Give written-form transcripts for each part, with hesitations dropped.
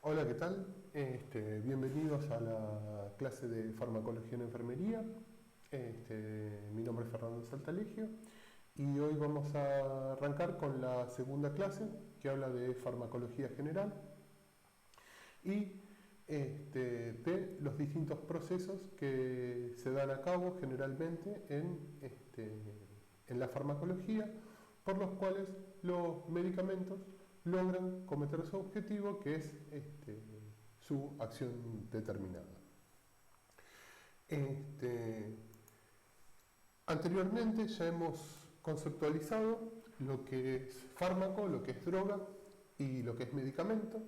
Hola, ¿qué tal? Bienvenidos a la clase de farmacología en enfermería. Mi nombre es Fernando Saltalegio y hoy vamos a arrancar con la segunda clase que habla de farmacología general y de los distintos procesos que se dan a cabo generalmente en la farmacología, por los cuales los medicamentos logran cometer su objetivo, que es su acción determinada. Anteriormente ya hemos conceptualizado lo que es fármaco, lo que es droga y lo que es medicamento.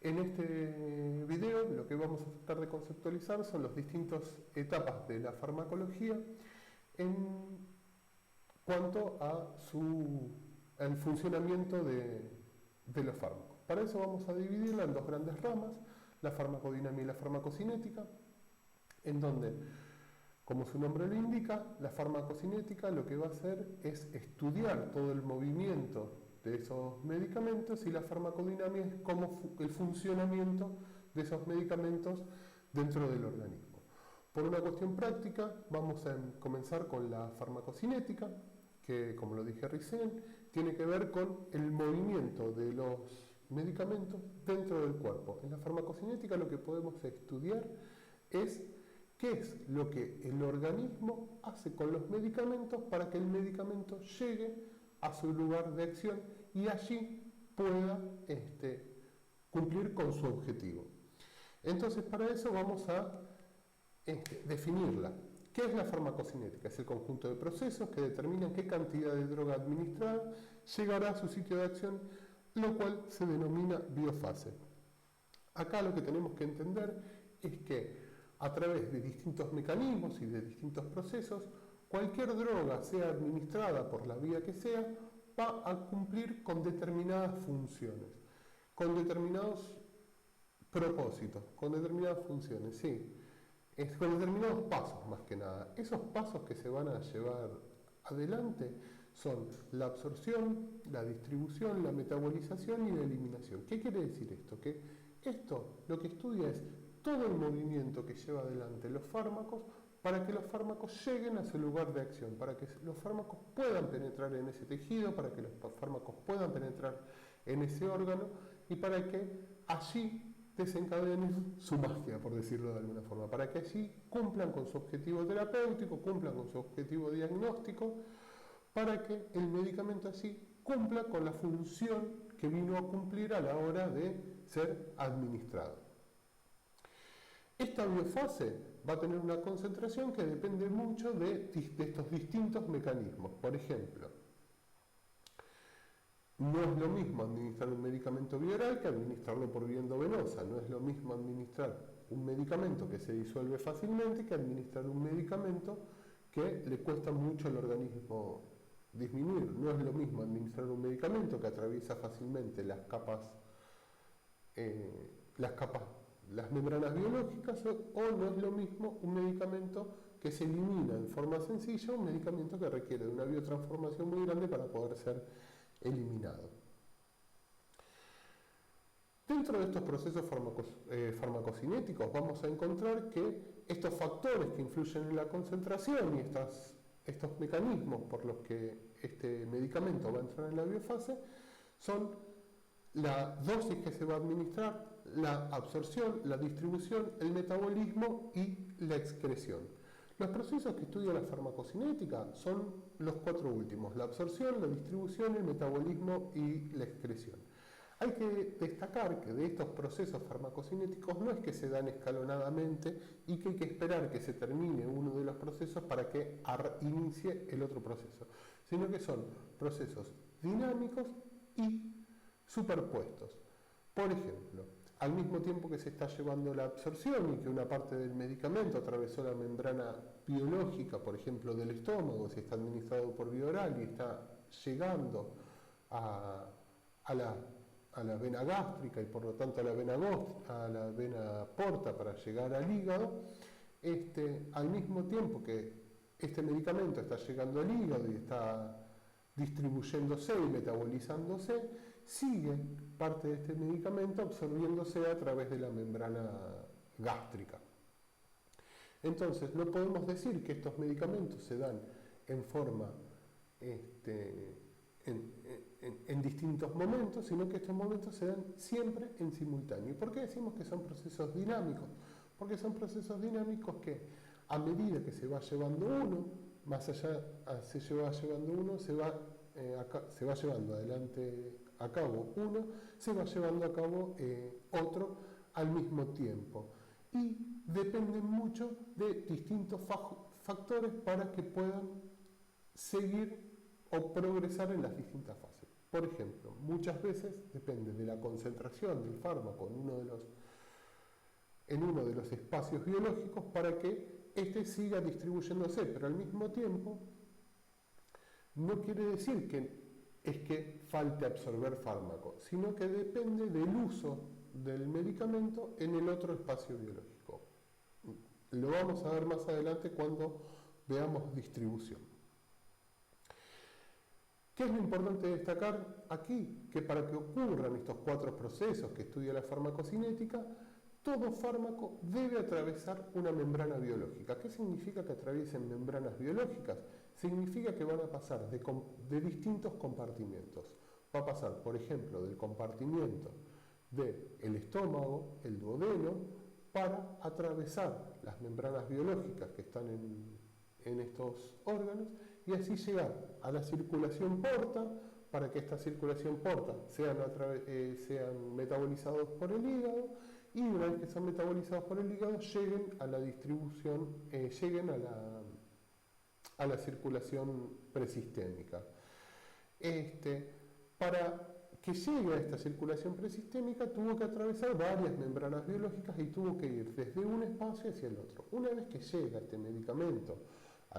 En este video lo que vamos a tratar de conceptualizar son las distintas etapas de la farmacología en cuanto al funcionamiento de los fármacos. Para eso vamos a dividirla en dos grandes ramas, la farmacodinámica y la farmacocinética, en donde, como su nombre lo indica, la farmacocinética lo que va a hacer es estudiar todo el movimiento de esos medicamentos, y la farmacodinámica es como el funcionamiento de esos medicamentos dentro del organismo. Por una cuestión práctica, vamos a comenzar con la farmacocinética, que, como lo dije recién, tiene que ver con el movimiento de los medicamentos dentro del cuerpo. En la farmacocinética lo que podemos estudiar es qué es lo que el organismo hace con los medicamentos para que el medicamento llegue a su lugar de acción y allí pueda cumplir con su objetivo. Entonces, para eso vamos a definirla. ¿Qué es la farmacocinética? Es el conjunto de procesos que determinan qué cantidad de droga administrada llegará a su sitio de acción, lo cual se denomina biofase. Acá lo que tenemos que entender es que a través de distintos mecanismos y de distintos procesos, cualquier droga, sea administrada por la vía que sea, va a cumplir con determinadas funciones, con determinados propósitos, con determinadas funciones, sí. Con determinados pasos, más que nada. Esos pasos que se van a llevar adelante son la absorción, la distribución, la metabolización y la eliminación. ¿Qué quiere decir esto? Que esto lo que estudia es todo el movimiento que lleva adelante los fármacos para que los fármacos lleguen a su lugar de acción, para que los fármacos puedan penetrar en ese tejido, para que los fármacos puedan penetrar en ese órgano y para que allí desencadenen su magia, por decirlo de alguna forma, para que allí cumplan con su objetivo terapéutico, cumplan con su objetivo diagnóstico, para que el medicamento así cumpla con la función que vino a cumplir a la hora de ser administrado. Esta biofase va a tener una concentración que depende mucho de estos distintos mecanismos. Por ejemplo, no es lo mismo administrar un medicamento bioral que administrarlo por vía endovenosa. No es lo mismo administrar un medicamento que se disuelve fácilmente que administrar un medicamento que le cuesta mucho al organismo disminuir. No es lo mismo administrar un medicamento que atraviesa fácilmente las membranas biológicas, o no es lo mismo un medicamento que se elimina en forma sencilla, un medicamento que requiere de una biotransformación muy grande para poder ser eliminado. Dentro de estos procesos farmacocinéticos vamos a encontrar que estos factores que influyen en la concentración y estos mecanismos por los que este medicamento va a entrar en la biofase son la dosis que se va a administrar, la absorción, la distribución, el metabolismo y la excreción. Los procesos que estudia la farmacocinética son los cuatro últimos: la absorción, la distribución, el metabolismo y la excreción. Hay que destacar que de estos procesos farmacocinéticos no es que se dan escalonadamente y que hay que esperar que se termine uno de los procesos para que inicie el otro proceso, sino que son procesos dinámicos y superpuestos. Por ejemplo, al mismo tiempo que se está llevando la absorción y que una parte del medicamento atravesó la membrana biológica, por ejemplo del estómago, si está administrado por vía oral y está llegando a la vena gástrica y por lo tanto a la vena porta para llegar al hígado, al mismo tiempo que este medicamento está llegando al hígado y está distribuyéndose y metabolizándose, sigue parte de este medicamento absorbiéndose a través de la membrana gástrica. Entonces, no podemos decir que estos medicamentos se dan en forma, en distintos momentos, sino que estos momentos se dan siempre en simultáneo. ¿Y por qué decimos que son procesos dinámicos? Porque son procesos dinámicos que, a medida que se va llevando uno, más allá se va llevando uno, se va llevando adelante a cabo uno, se va llevando a cabo otro al mismo tiempo. Y dependen mucho de distintos factores para que puedan seguir o progresar en las distintas fases. Por ejemplo, muchas veces depende de la concentración del fármaco en uno de los espacios biológicos para que éste siga distribuyéndose, pero al mismo tiempo no quiere decir que falte absorber fármaco, sino que depende del uso del medicamento en el otro espacio biológico. Lo vamos a ver más adelante cuando veamos distribución. ¿Qué es lo importante destacar aquí? Que para que ocurran estos 4 procesos que estudia la farmacocinética, todo fármaco debe atravesar una membrana biológica. ¿Qué significa que atraviesen membranas biológicas? Significa que van a pasar de distintos compartimentos. Va a pasar, por ejemplo, del compartimiento del estómago, el duodeno, para atravesar las membranas biológicas que están en estos órganos y así llegar a la circulación porta, para que esta circulación porta sean metabolizados por el hígado, y una vez que son metabolizados por el hígado lleguen a la distribución, lleguen a la circulación presistémica. Para que llegue a esta circulación presistémica tuvo que atravesar varias membranas biológicas y tuvo que ir desde un espacio hacia el otro. Una vez que llega este medicamento a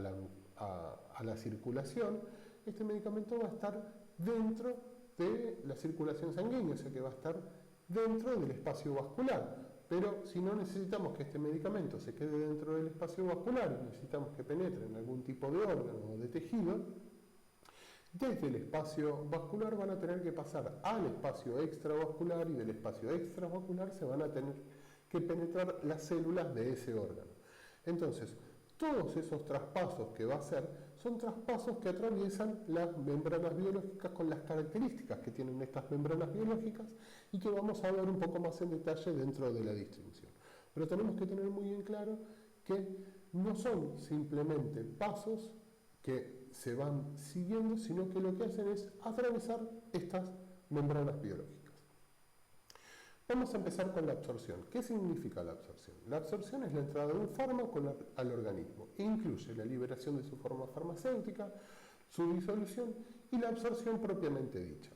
la circulación, este medicamento va a estar dentro de la circulación sanguínea, o sea que va a estar dentro del espacio vascular. Pero si no necesitamos que este medicamento se quede dentro del espacio vascular y necesitamos que penetre en algún tipo de órgano o de tejido, desde el espacio vascular van a tener que pasar al espacio extravascular y del espacio extravascular se van a tener que penetrar las células de ese órgano. Entonces, todos esos traspasos que va a hacer son traspasos que atraviesan las membranas biológicas con las características que tienen estas membranas biológicas y que vamos a ver un poco más en detalle dentro de la distribución. Pero tenemos que tener muy en claro que no son simplemente pasos que se van siguiendo, sino que lo que hacen es atravesar estas membranas biológicas. Vamos a empezar con la absorción. ¿Qué significa la absorción? La absorción es la entrada de un fármaco al organismo. Incluye la liberación de su forma farmacéutica, su disolución y la absorción propiamente dicha.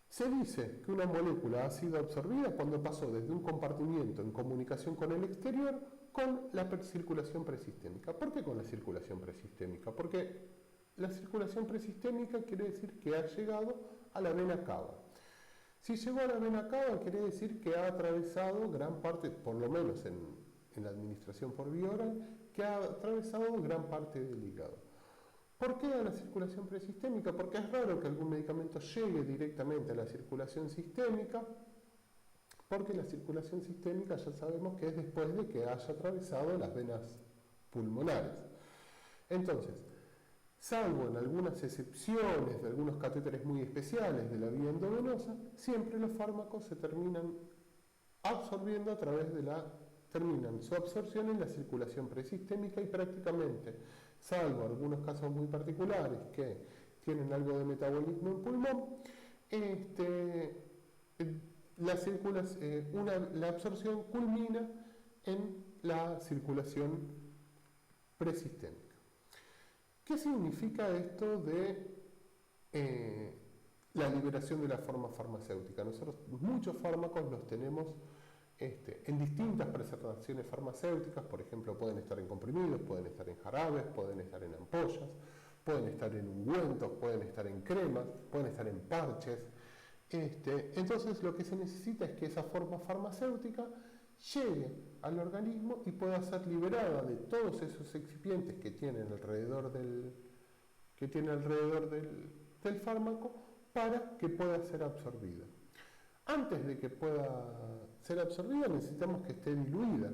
Se dice que una molécula ha sido absorbida cuando pasó desde un compartimiento en comunicación con el exterior con la circulación presistémica. ¿Por qué con la circulación presistémica? Porque la circulación presistémica quiere decir que ha llegado a la vena cava. Si llegó a la vena cava quiere decir que ha atravesado gran parte, por lo menos en la administración por vía oral, que ha atravesado gran parte del hígado. ¿Por qué a la circulación presistémica? Porque es raro que algún medicamento llegue directamente a la circulación sistémica, porque la circulación sistémica ya sabemos que es después de que haya atravesado las venas pulmonares. Entonces, salvo en algunas excepciones de algunos catéteres muy especiales de la vía endovenosa, siempre los fármacos se terminan absorbiendo terminan su absorción en la circulación presistémica y prácticamente, salvo algunos casos muy particulares que tienen algo de metabolismo en pulmón, la absorción culmina en la circulación presistémica. ¿Qué significa esto de la liberación de la forma farmacéutica? Nosotros muchos fármacos los tenemos en distintas presentaciones farmacéuticas, por ejemplo, pueden estar en comprimidos, pueden estar en jarabes, pueden estar en ampollas, pueden estar en ungüentos, pueden estar en cremas, pueden estar en parches. Entonces lo que se necesita es que esa forma farmacéutica llegue al organismo y pueda ser liberada de todos esos excipientes que tiene alrededor del fármaco para que pueda ser absorbida. Antes de que pueda ser absorbida necesitamos que esté diluida.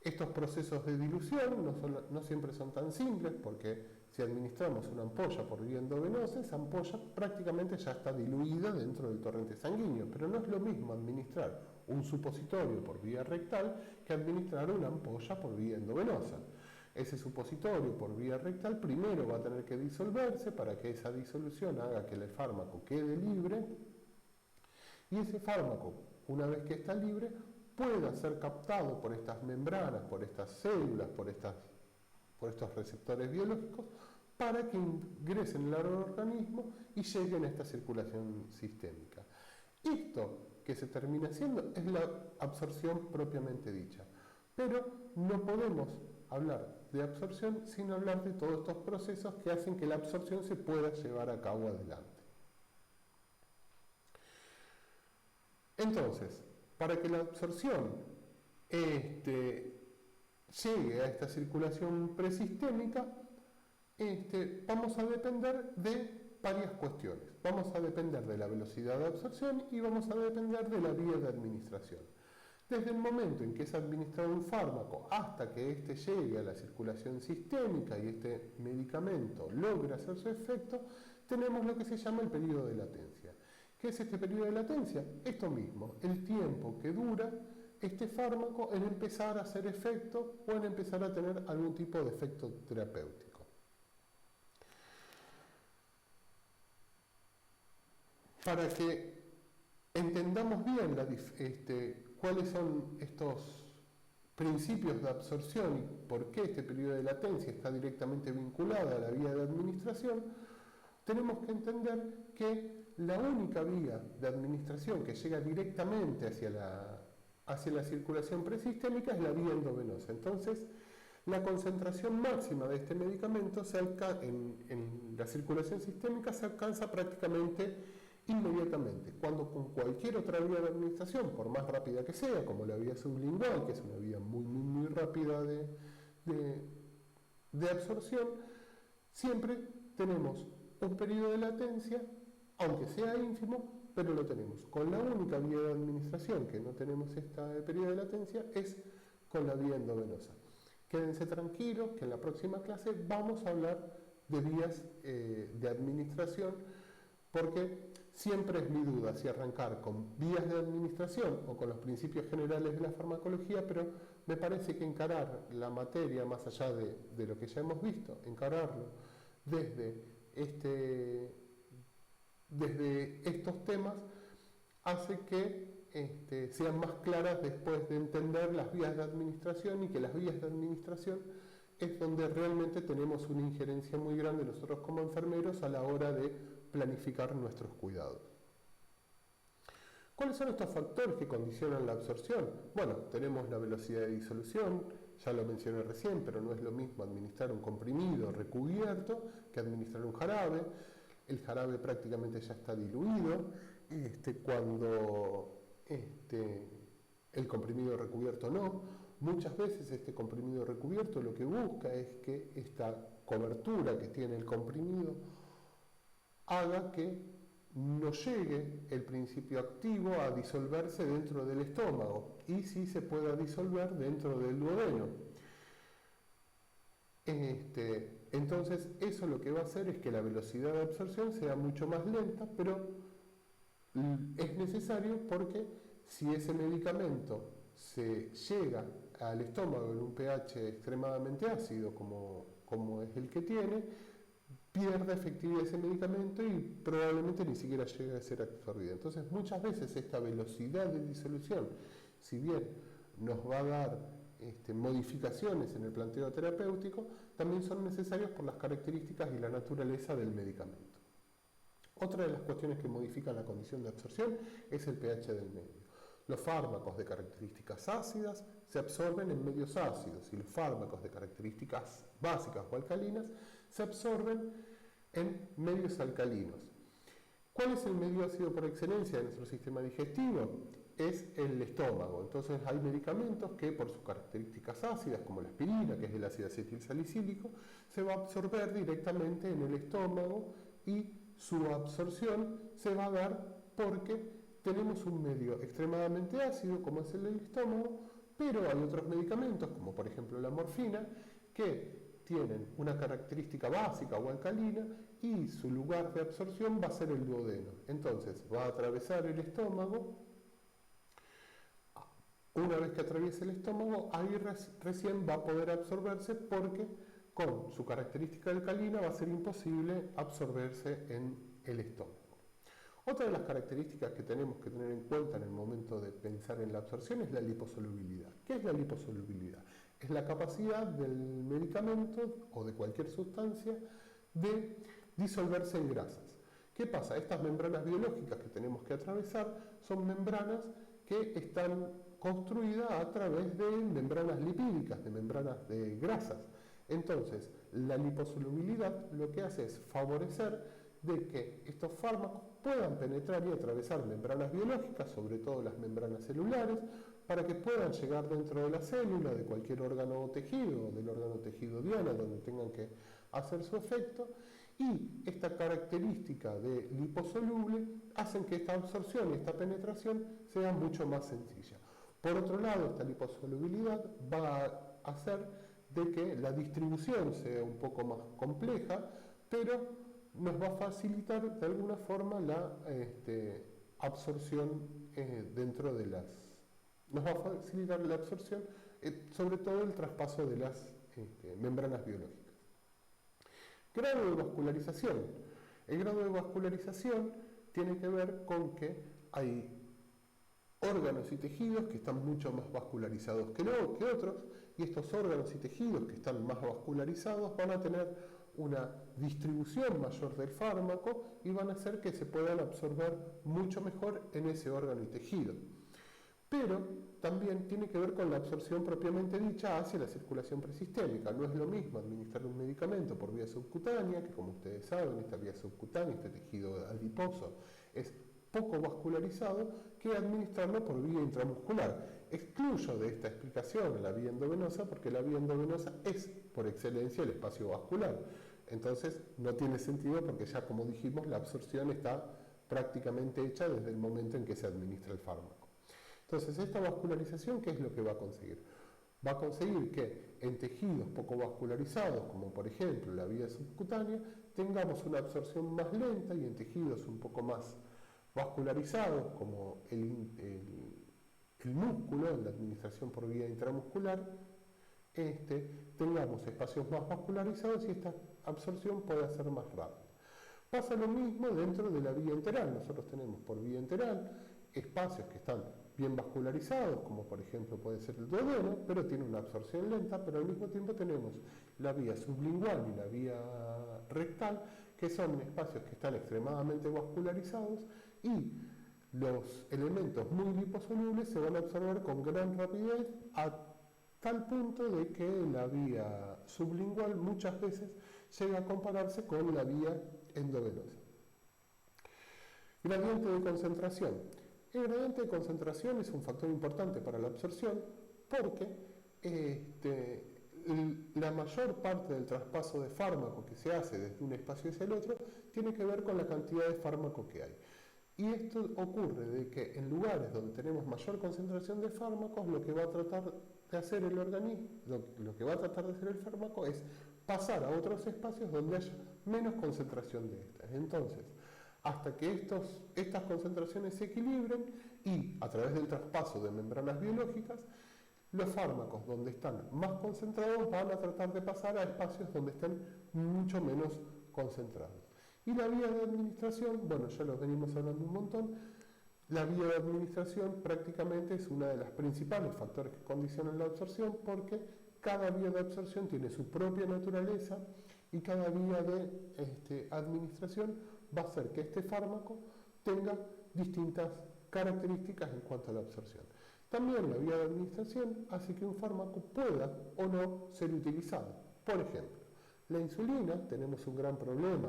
Estos procesos de dilución no siempre son tan simples, porque si administramos una ampolla por vía endovenosa, esa ampolla prácticamente ya está diluida dentro del torrente sanguíneo, pero no es lo mismo administrar un supositorio por vía rectal que administrar una ampolla por vía endovenosa. Ese supositorio por vía rectal primero va a tener que disolverse para que esa disolución haga que el fármaco quede libre, y ese fármaco, una vez que está libre, pueda ser captado por estas membranas, por estas células, por estos receptores biológicos, para que ingresen al organismo y lleguen a esta circulación sistémica. Esto que se termina haciendo es la absorción propiamente dicha, pero no podemos hablar de absorción sin hablar de todos estos procesos que hacen que la absorción se pueda llevar a cabo adelante. Entonces, para que la absorción llegue a esta circulación presistémica, vamos a depender de varias cuestiones. Vamos a depender de la velocidad de absorción y vamos a depender de la vía de administración. Desde el momento en que es administrado un fármaco hasta que éste llegue a la circulación sistémica y este medicamento logre hacer su efecto, tenemos lo que se llama el periodo de latencia. ¿Qué es este periodo de latencia? Esto mismo, el tiempo que dura este fármaco en empezar a hacer efecto o en empezar a tener algún tipo de efecto terapéutico. Para que entendamos bien cuáles son estos principios de absorción y por qué este periodo de latencia está directamente vinculado a la vía de administración, tenemos que entender que la única vía de administración que llega directamente hacia la circulación presistémica es la vía endovenosa. Entonces, la concentración máxima de este medicamento en la circulación sistémica se alcanza prácticamente inmediatamente, cuando con cualquier otra vía de administración, por más rápida que sea, como la vía sublingual, que es una vía muy rápida de absorción, siempre tenemos un periodo de latencia, aunque sea ínfimo, pero lo tenemos. Con la única vía de administración que no tenemos este periodo de latencia es con la vía endovenosa. Quédense tranquilos que en la próxima clase vamos a hablar de vías de administración, porque siempre es mi duda si arrancar con vías de administración o con los principios generales de la farmacología, pero me parece que encarar la materia más allá de lo que ya hemos visto, encararlo desde estos temas, hace que sean más claras después de entender las vías de administración, y que las vías de administración es donde realmente tenemos una injerencia muy grande nosotros como enfermeros a la hora de planificar nuestros cuidados. ¿Cuáles son estos factores que condicionan la absorción? Bueno, tenemos la velocidad de disolución, ya lo mencioné recién, pero no es lo mismo administrar un comprimido recubierto que administrar un jarabe. El jarabe prácticamente ya está diluido cuando el comprimido recubierto no. Muchas veces este comprimido recubierto lo que busca es que esta cobertura que tiene el comprimido haga que no llegue el principio activo a disolverse dentro del estómago, y sí se pueda disolver dentro del duodeno. Entonces eso lo que va a hacer es que la velocidad de absorción sea mucho más lenta, pero es necesario porque si ese medicamento se llega al estómago en un pH extremadamente ácido como es el que tiene, pierde efectividad ese medicamento y probablemente ni siquiera llegue a ser absorbido. Entonces muchas veces esta velocidad de disolución, si bien nos va a dar modificaciones en el planteo terapéutico, también son necesarias por las características y la naturaleza del medicamento. Otra de las cuestiones que modifican la condición de absorción es el pH del medio. Los fármacos de características ácidas se absorben en medios ácidos, y los fármacos de características básicas o alcalinas se absorben en medios alcalinos. ¿Cuál es el medio ácido por excelencia de nuestro sistema digestivo? Es el estómago. Entonces hay medicamentos que por sus características ácidas, como la aspirina, que es el ácido acetilsalicílico, se va a absorber directamente en el estómago y su absorción se va a dar porque tenemos un medio extremadamente ácido, como es el del estómago, pero hay otros medicamentos, como por ejemplo la morfina, que tienen una característica básica o alcalina y su lugar de absorción va a ser el duodeno. Entonces va a atravesar el estómago. Una vez que atraviese el estómago, ahí recién va a poder absorberse porque con su característica alcalina va a ser imposible absorberse en el estómago. Otra de las características que tenemos que tener en cuenta en el momento de pensar en la absorción es la liposolubilidad. ¿Qué es la liposolubilidad? Es la capacidad del medicamento o de cualquier sustancia de disolverse en grasas. ¿Qué pasa? Estas membranas biológicas que tenemos que atravesar son membranas que están construidas a través de membranas lipídicas, de membranas de grasas. Entonces, la liposolubilidad lo que hace es favorecer de que estos fármacos puedan penetrar y atravesar membranas biológicas, sobre todo las membranas celulares, para que puedan llegar dentro de la célula, de cualquier órgano o tejido, del órgano tejido diana, donde tengan que hacer su efecto, y esta característica de liposoluble hacen que esta absorción y esta penetración sea mucho más sencilla. Por otro lado, esta liposolubilidad va a hacer de que la distribución sea un poco más compleja, pero nos va a facilitar de alguna forma la absorción dentro de las... Nos va a facilitar la absorción, sobre todo el traspaso de las membranas biológicas. Grado de vascularización. El grado de vascularización tiene que ver con que hay órganos y tejidos que están mucho más vascularizados que otros, y estos órganos y tejidos que están más vascularizados van a tener una distribución mayor del fármaco y van a hacer que se puedan absorber mucho mejor en ese órgano y tejido. Pero también tiene que ver con la absorción propiamente dicha hacia la circulación presistémica. No es lo mismo administrar un medicamento por vía subcutánea, que como ustedes saben, esta vía subcutánea, este tejido adiposo, es poco vascularizado, que administrarlo por vía intramuscular. Excluyo de esta explicación la vía endovenosa porque la vía endovenosa es por excelencia el espacio vascular. Entonces no tiene sentido porque ya, como dijimos, la absorción está prácticamente hecha desde el momento en que se administra el fármaco. Entonces, esta vascularización, ¿qué es lo que va a conseguir? Va a conseguir que en tejidos poco vascularizados, como por ejemplo la vía subcutánea, tengamos una absorción más lenta, y en tejidos un poco más vascularizados, como el músculo, en la administración por vía intramuscular, tengamos espacios más vascularizados y esta absorción pueda ser más rápida. Pasa lo mismo dentro de la vía enteral. Nosotros tenemos por vía enteral espacios que están bien vascularizados, como por ejemplo puede ser el duodeno, pero tiene una absorción lenta, pero al mismo tiempo tenemos la vía sublingual y la vía rectal, que son espacios que están extremadamente vascularizados, y los elementos muy liposolubles se van a absorber con gran rapidez, a tal punto de que la vía sublingual muchas veces llega a compararse con la vía endovenosa. Gradiente de concentración. El gradiente de concentración es un factor importante para la absorción porque la mayor parte del traspaso de fármaco que se hace desde un espacio hacia el otro tiene que ver con la cantidad de fármaco que hay. Y esto ocurre de que en lugares donde tenemos mayor concentración de fármacos, lo que va a tratar de hacer el organismo, lo que va a tratar de hacer el fármaco es pasar a otros espacios donde haya menos concentración de estas. Entonces, hasta que estas concentraciones se equilibren y a través del traspaso de membranas biológicas, los fármacos donde están más concentrados van a tratar de pasar a espacios donde estén mucho menos concentrados. Y la vía de administración, bueno, ya lo venimos hablando un montón, la vía de administración prácticamente es uno de los principales factores que condicionan la absorción, porque cada vía de absorción tiene su propia naturaleza y cada vía de administración va a hacer que este fármaco tenga distintas características en cuanto a la absorción. También la vía de administración hace que un fármaco pueda o no ser utilizado. Por ejemplo, la insulina, tenemos un gran problema,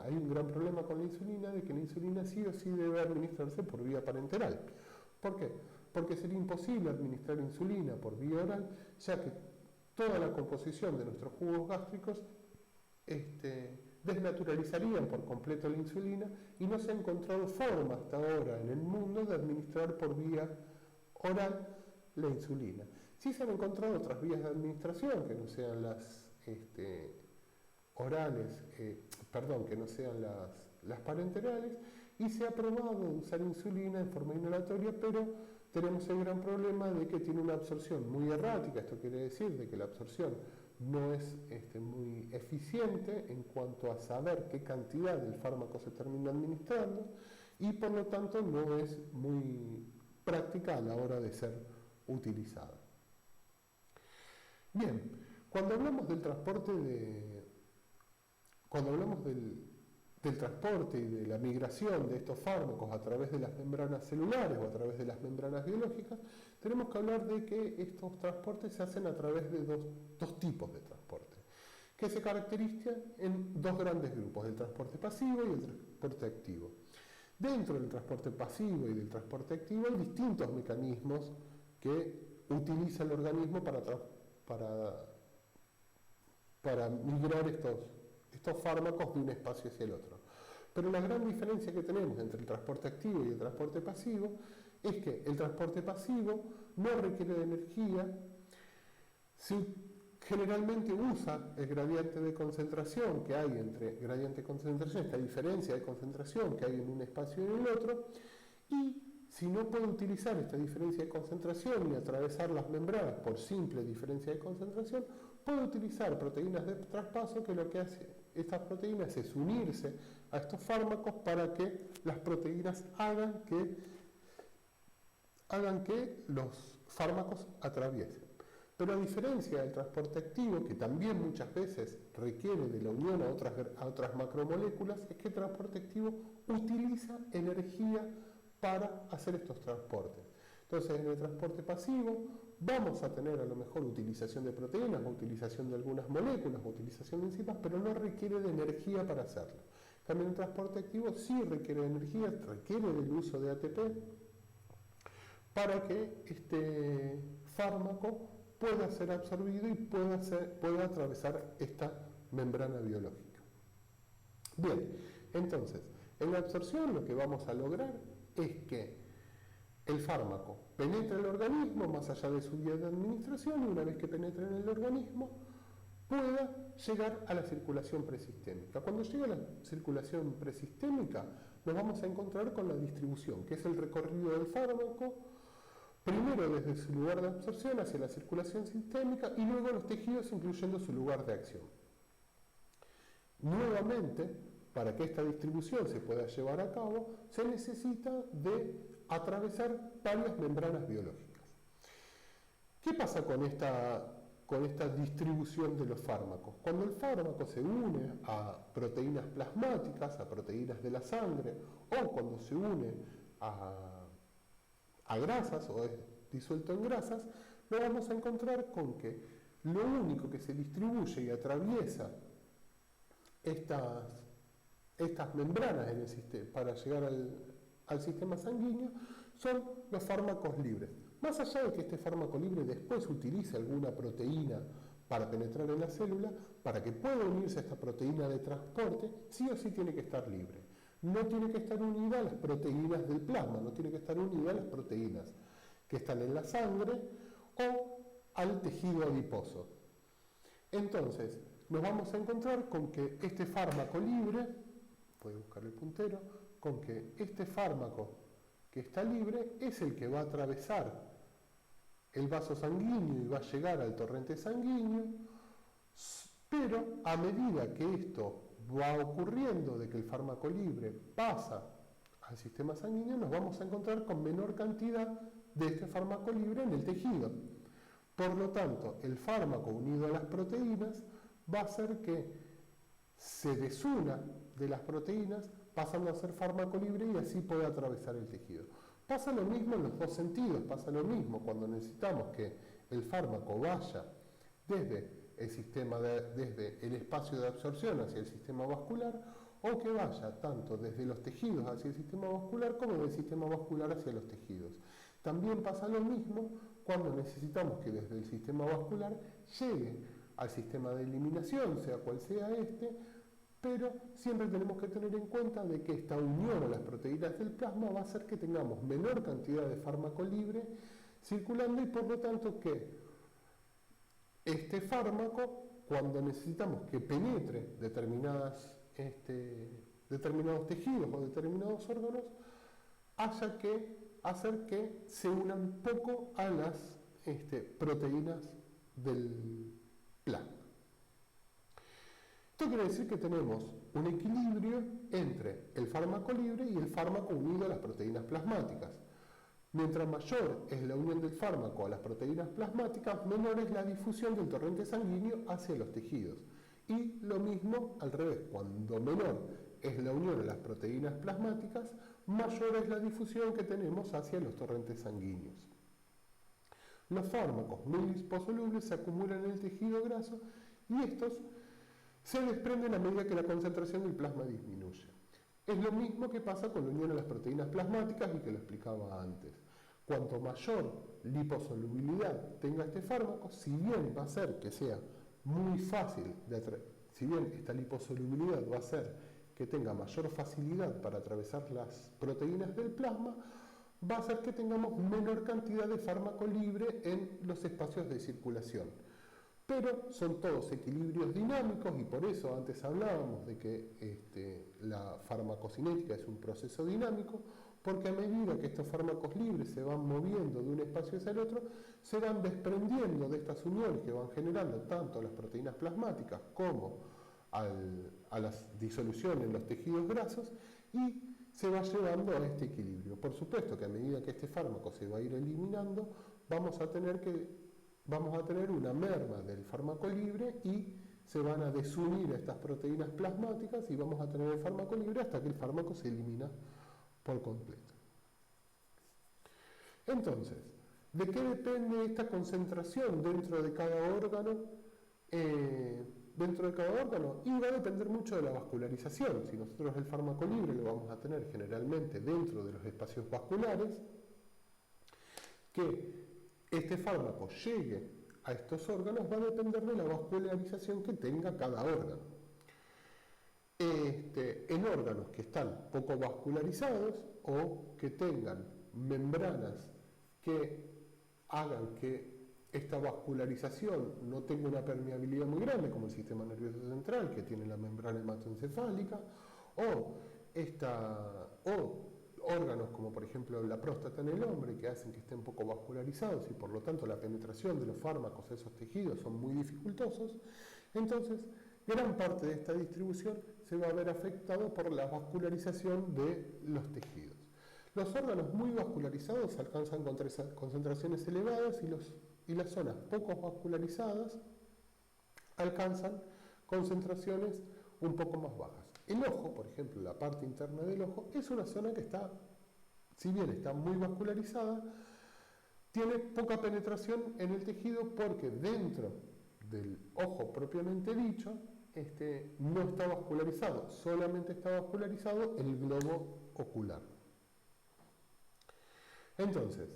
hay un gran problema con la insulina, de que la insulina sí o sí debe administrarse por vía parenteral. ¿Por qué? Porque sería imposible administrar insulina por vía oral, ya que toda la composición de nuestros jugos gástricos desnaturalizarían por completo la insulina y no se ha encontrado forma hasta ahora en el mundo de administrar por vía oral la insulina. Sí se han encontrado otras vías de administración que no sean las orales, que no sean las parenterales, y se ha probado usar insulina en forma inhalatoria, pero tenemos el gran problema de que tiene una absorción muy errática. Esto quiere decir de que la absorción no es muy eficiente en cuanto a saber qué cantidad del fármaco se termina administrando, y por lo tanto no es muy práctica a la hora de ser utilizada. Bien, cuando hablamos del transporte del transporte y de la migración de estos fármacos a través de las membranas celulares o a través de las membranas biológicas, tenemos que hablar de que estos transportes se hacen a través de dos tipos de transporte, que se caracterizan en dos grandes grupos, el transporte pasivo y el transporte activo. Dentro del transporte pasivo y del transporte activo hay distintos mecanismos que utiliza el organismo para migrar estos fármacos de un espacio hacia el otro. Pero la gran diferencia que tenemos entre el transporte activo y el transporte pasivo es que el transporte pasivo no requiere de energía, generalmente usa el gradiente de concentración que hay entre gradiente de concentración, esta diferencia de concentración que hay en un espacio y en el otro, y si no puede utilizar esta diferencia de concentración y atravesar las membranas por simple diferencia de concentración, puede utilizar proteínas de traspaso, que lo que hace estas proteínas es unirse a estos fármacos para que las proteínas hagan que los fármacos atraviesen. Pero a diferencia del transporte activo, que también muchas veces requiere de la unión a otras macromoléculas, es que el transporte activo utiliza energía para hacer estos transportes. Entonces, en el transporte pasivo vamos a tener a lo mejor utilización de proteínas, o utilización de algunas moléculas, o utilización de enzimas, pero no requiere de energía para hacerlo. También el transporte activo sí requiere de energía, requiere del uso de ATP para que este fármaco pueda ser absorbido y pueda atravesar esta membrana biológica. Bien, entonces, en la absorción lo que vamos a lograr es que el fármaco penetre el organismo más allá de su vía de administración, y una vez que penetre en el organismo pueda llegar a la circulación presistémica. Cuando llega a la circulación presistémica nos vamos a encontrar con la distribución, que es el recorrido del fármaco, primero desde su lugar de absorción hacia la circulación sistémica y luego los tejidos, incluyendo su lugar de acción. Nuevamente, para que esta distribución se pueda llevar a cabo, se necesita de atravesar varias membranas biológicas. ¿Qué pasa con esta distribución de los fármacos? Cuando el fármaco se une a proteínas plasmáticas, a proteínas de la sangre, o cuando se une a grasas o es disuelto en grasas, nos vamos a encontrar con que lo único que se distribuye y atraviesa estas membranas en el sistema, para llegar al sistema sanguíneo, son los fármacos libres. Más allá de que este fármaco libre después utilice alguna proteína para penetrar en la célula, para que pueda unirse a esta proteína de transporte, sí o sí tiene que estar libre. No tiene que estar unida a las proteínas del plasma, no tiene que estar unida a las proteínas que están en la sangre o al tejido adiposo. Entonces, nos vamos a encontrar con que este fármaco libre, voy a buscar el puntero, con que este fármaco que está libre es el que va a atravesar el vaso sanguíneo y va a llegar al torrente sanguíneo, pero a medida que esto va ocurriendo, de que el fármaco libre pasa al sistema sanguíneo, nos vamos a encontrar con menor cantidad de este fármaco libre en el tejido. Por lo tanto, el fármaco unido a las proteínas va a hacer que se desuna de las proteínas, pasando a ser fármaco libre, y así puede atravesar el tejido. Pasa lo mismo en los dos sentidos, pasa lo mismo cuando necesitamos que el fármaco vaya desde el espacio de absorción hacia el sistema vascular, o que vaya tanto desde los tejidos hacia el sistema vascular como del sistema vascular hacia los tejidos. También pasa lo mismo cuando necesitamos que desde el sistema vascular llegue al sistema de eliminación, sea cual sea este, pero siempre tenemos que tener en cuenta de que esta unión a las proteínas del plasma va a hacer que tengamos menor cantidad de fármaco libre circulando y por lo tanto que este fármaco, cuando necesitamos que penetre determinados tejidos o determinados órganos, haya que hacer que se unan poco a las proteínas del plasma. Esto quiere decir que tenemos un equilibrio entre el fármaco libre y el fármaco unido a las proteínas plasmáticas. Mientras mayor es la unión del fármaco a las proteínas plasmáticas, menor es la difusión del torrente sanguíneo hacia los tejidos. Y lo mismo al revés, cuando menor es la unión a las proteínas plasmáticas, mayor es la difusión que tenemos hacia los torrentes sanguíneos. Los fármacos muy liposolubles se acumulan en el tejido graso y estos se desprenden a medida que la concentración del plasma disminuye. Es lo mismo que pasa con la unión a las proteínas plasmáticas y que lo explicaba antes. Cuanto mayor liposolubilidad tenga este fármaco, si bien va a hacer que sea muy fácil si bien esta liposolubilidad va a hacer que tenga mayor facilidad para atravesar las proteínas del plasma, va a hacer que tengamos menor cantidad de fármaco libre en los espacios de circulación. Pero son todos equilibrios dinámicos y por eso antes hablábamos de que la farmacocinética es un proceso dinámico, porque a medida que estos fármacos libres se van moviendo de un espacio hacia el otro, se van desprendiendo de estas uniones que van generando tanto las proteínas plasmáticas como a la disolución en los tejidos grasos y se va llevando a este equilibrio. Por supuesto que a medida que este fármaco se va a ir eliminando, vamos a tener una merma del fármaco libre y se van a desunir estas proteínas plasmáticas y vamos a tener el fármaco libre hasta que el fármaco se elimina por completo. Entonces, ¿de qué depende esta concentración dentro de cada órgano? Y va a depender mucho de la vascularización. Si nosotros el fármaco libre lo vamos a tener generalmente dentro de los espacios vasculares, que este fármaco llegue a estos órganos va a depender de la vascularización que tenga cada órgano. En órganos que están poco vascularizados o que tengan membranas que hagan que esta vascularización no tenga una permeabilidad muy grande, como el sistema nervioso central, que tiene la membrana hematoencefálica, o órganos como por ejemplo la próstata en el hombre, que hacen que estén poco vascularizados y por lo tanto la penetración de los fármacos a esos tejidos son muy dificultosos, entonces gran parte de esta distribución se va a ver afectado por la vascularización de los tejidos. Los órganos muy vascularizados alcanzan concentraciones elevadas y las zonas poco vascularizadas alcanzan concentraciones un poco más bajas. El ojo, por ejemplo, la parte interna del ojo, es una zona que está, si bien está muy vascularizada, tiene poca penetración en el tejido porque dentro del ojo propiamente dicho, no está vascularizado, solamente está vascularizado el globo ocular. Entonces,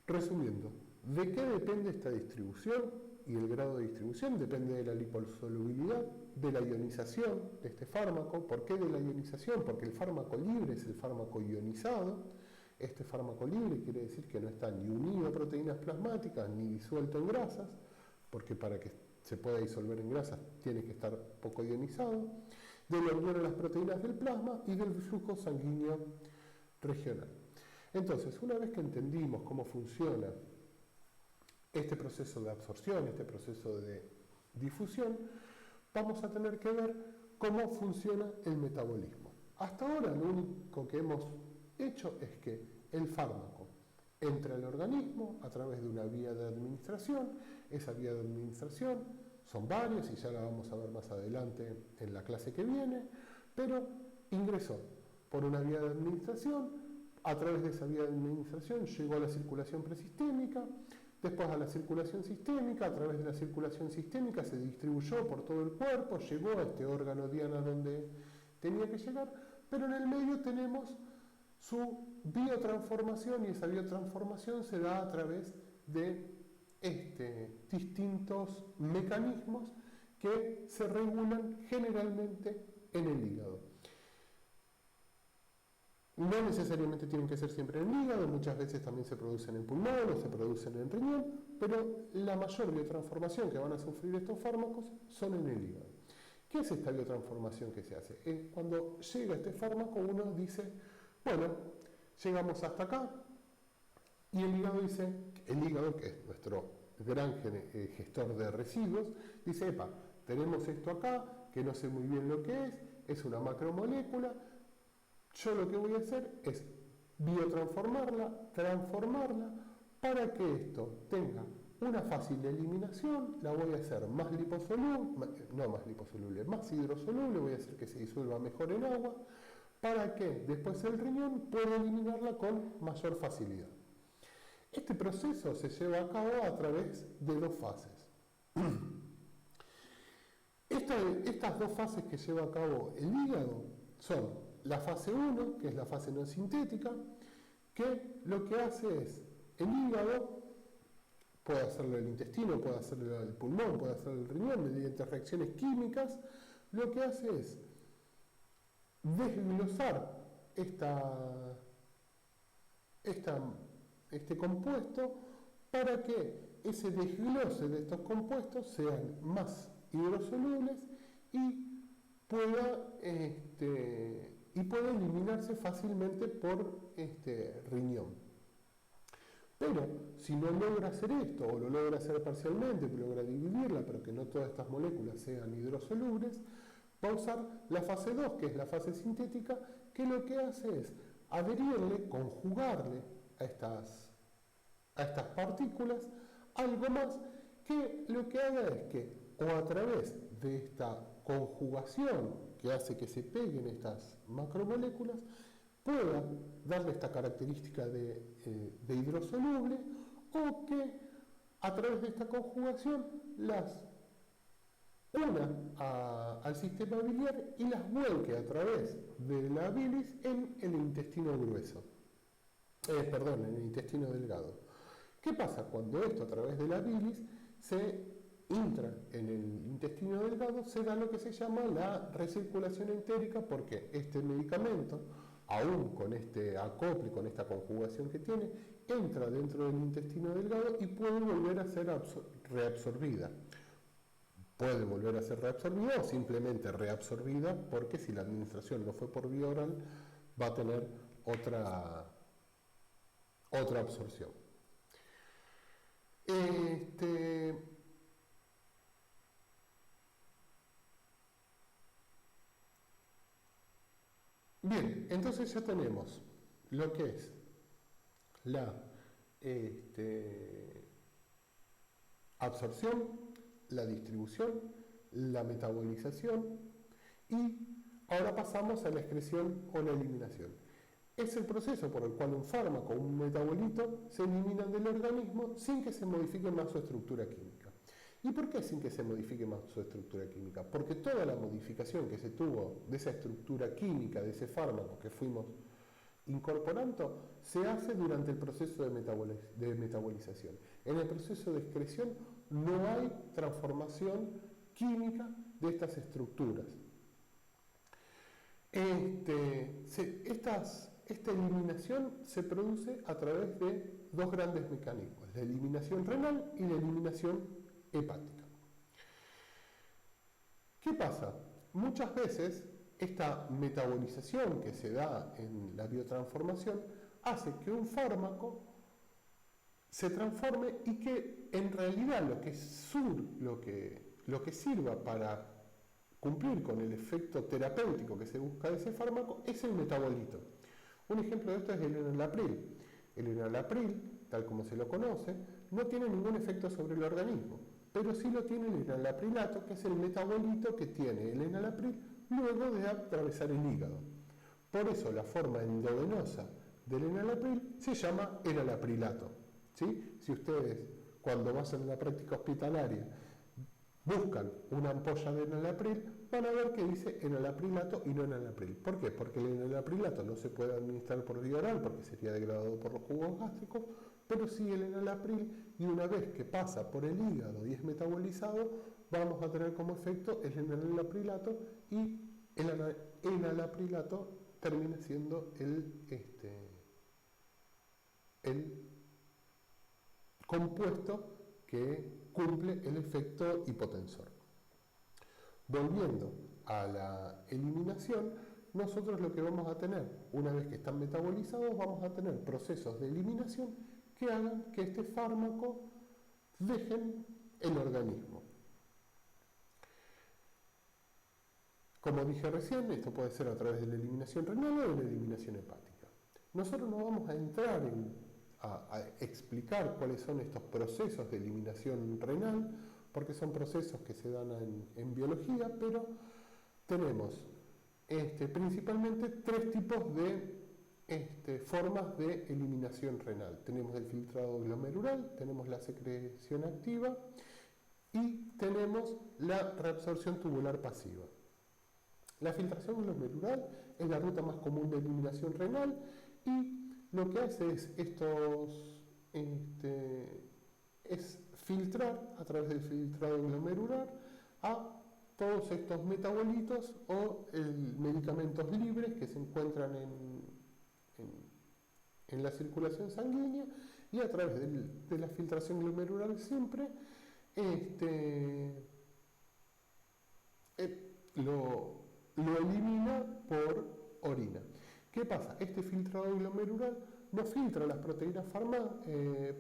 resumiendo, ¿de qué depende esta distribución? Y el grado de distribución depende de la liposolubilidad, de la ionización de este fármaco. ¿Por qué de la ionización? Porque el fármaco libre es el fármaco ionizado. Este fármaco libre quiere decir que no está ni unido a proteínas plasmáticas ni disuelto en grasas, porque para que se pueda disolver en grasas tiene que estar poco ionizado. De la unión a las proteínas del plasma y del flujo sanguíneo regional. Entonces, una vez que entendimos cómo funciona este proceso de absorción, este proceso de difusión, vamos a tener que ver cómo funciona el metabolismo. Hasta ahora lo único que hemos hecho es que el fármaco entra al organismo a través de una vía de administración. Esa vía de administración son varias y ya la vamos a ver más adelante en la clase que viene, pero ingresó por una vía de administración, a través de esa vía de administración llegó a la circulación presistémica, después a la circulación sistémica, a través de la circulación sistémica se distribuyó por todo el cuerpo, llegó a este órgano diana donde tenía que llegar, pero en el medio tenemos su biotransformación y esa biotransformación se da a través de distintos mecanismos que se regulan generalmente en el hígado. No necesariamente tienen que ser siempre en el hígado, muchas veces también se producen en pulmón o se producen en riñón, pero la mayor biotransformación que van a sufrir estos fármacos son en el hígado. ¿Qué es esta biotransformación que se hace? Cuando llega este fármaco uno dice, bueno, llegamos hasta acá, y el hígado dice, el hígado que es nuestro gran gestor de residuos, dice, epa, tenemos esto acá, que no sé muy bien lo que es una macromolécula, yo lo que voy a hacer es biotransformarla, transformarla, para que esto tenga una fácil eliminación, la voy a hacer más liposoluble, no más liposoluble, más hidrosoluble, voy a hacer que se disuelva mejor en agua, para que después el riñón pueda eliminarla con mayor facilidad. Este proceso se lleva a cabo a través de dos fases. Estas dos fases que lleva a cabo el hígado son la fase 1, que es la fase no sintética, que lo que hace es, el hígado puede hacerlo el intestino, puede hacerlo el pulmón, puede hacerlo el riñón, mediante reacciones químicas, lo que hace es desglosar este compuesto para que ese desglose de estos compuestos sean más hidrosolubles y pueda eliminarse fácilmente por riñón. Pero si no logra hacer esto, o lo logra hacer parcialmente, logra dividirla, pero que no todas estas moléculas sean hidrosolubles, va a usar la fase 2, que es la fase sintética, que lo que hace es adherirle, conjugarle a estas partículas algo más, que lo que haga es que, o a través de esta conjugación que hace que se peguen estas macromoléculas, pueda darle esta característica de hidrosoluble, o que a través de esta conjugación las una al sistema biliar y las vuelque a través de la bilis en el intestino grueso, en el intestino delgado. ¿Qué pasa? Cuando esto a través de la bilis se entra en el intestino delgado, se da lo que se llama la recirculación entérica, porque este medicamento, aún con este acople, con esta conjugación que tiene, entra dentro del intestino delgado y puede volver a ser reabsorbida. Puede volver a ser reabsorbida o simplemente reabsorbida, porque si la administración no fue por vía oral, va a tener otra absorción. Bien, entonces ya tenemos lo que es la absorción, la distribución, la metabolización, y ahora pasamos a la excreción o la eliminación. Es el proceso por el cual un fármaco o un metabolito se eliminan del organismo sin que se modifique más su estructura química. ¿Y por qué sin que se modifique más su estructura química? Porque toda la modificación que se tuvo de esa estructura química, de ese fármaco que fuimos incorporando, se hace durante el proceso de metabolización. En el proceso de excreción no hay transformación química de estas estructuras. Esta eliminación se produce a través de dos grandes mecanismos, la eliminación renal y la eliminación hepática. ¿Qué pasa? Muchas veces esta metabolización que se da en la biotransformación hace que un fármaco se transforme y que en realidad lo que sirva para cumplir con el efecto terapéutico que se busca de ese fármaco es el metabolito. Un ejemplo de esto es el enalapril. El enalapril, tal como se lo conoce, no tiene ningún efecto sobre el organismo, pero sí lo tiene el enalaprilato, que es el metabolito que tiene el enalapril luego de atravesar el hígado. Por eso la forma endovenosa del enalapril se llama enalaprilato. ¿Sí? Si ustedes, cuando vayan a la práctica hospitalaria, buscan una ampolla de enalapril, van a ver que dice enalaprilato y no enalapril. ¿Por qué? Porque el enalaprilato no se puede administrar por vía oral porque sería degradado por los jugos gástricos, pero sí el enalapril, y una vez que pasa por el hígado y es metabolizado, vamos a tener como efecto el enalaprilato y el alaprilato termina siendo el compuesto que cumple el efecto hipotensor. Volviendo a la eliminación, nosotros lo que vamos a tener, una vez que están metabolizados, vamos a tener procesos de eliminación que hagan que este fármaco dejen el organismo. Como dije recién, esto puede ser a través de la eliminación renal o de la eliminación hepática. Nosotros no vamos a entrar a explicar cuáles son estos procesos de eliminación renal, porque son procesos que se dan en biología, pero tenemos principalmente tres tipos de formas de eliminación renal. Tenemos el filtrado glomerular, tenemos la secreción activa y tenemos la reabsorción tubular pasiva. La filtración glomerular es la ruta más común de eliminación renal y lo que hace es filtrar a través del filtrado glomerular a todos estos metabolitos o medicamentos libres que se encuentran en la circulación sanguínea, y a través de la filtración glomerular siempre lo elimina por orina. ¿Qué pasa? Este filtrado glomerular no filtra las proteínas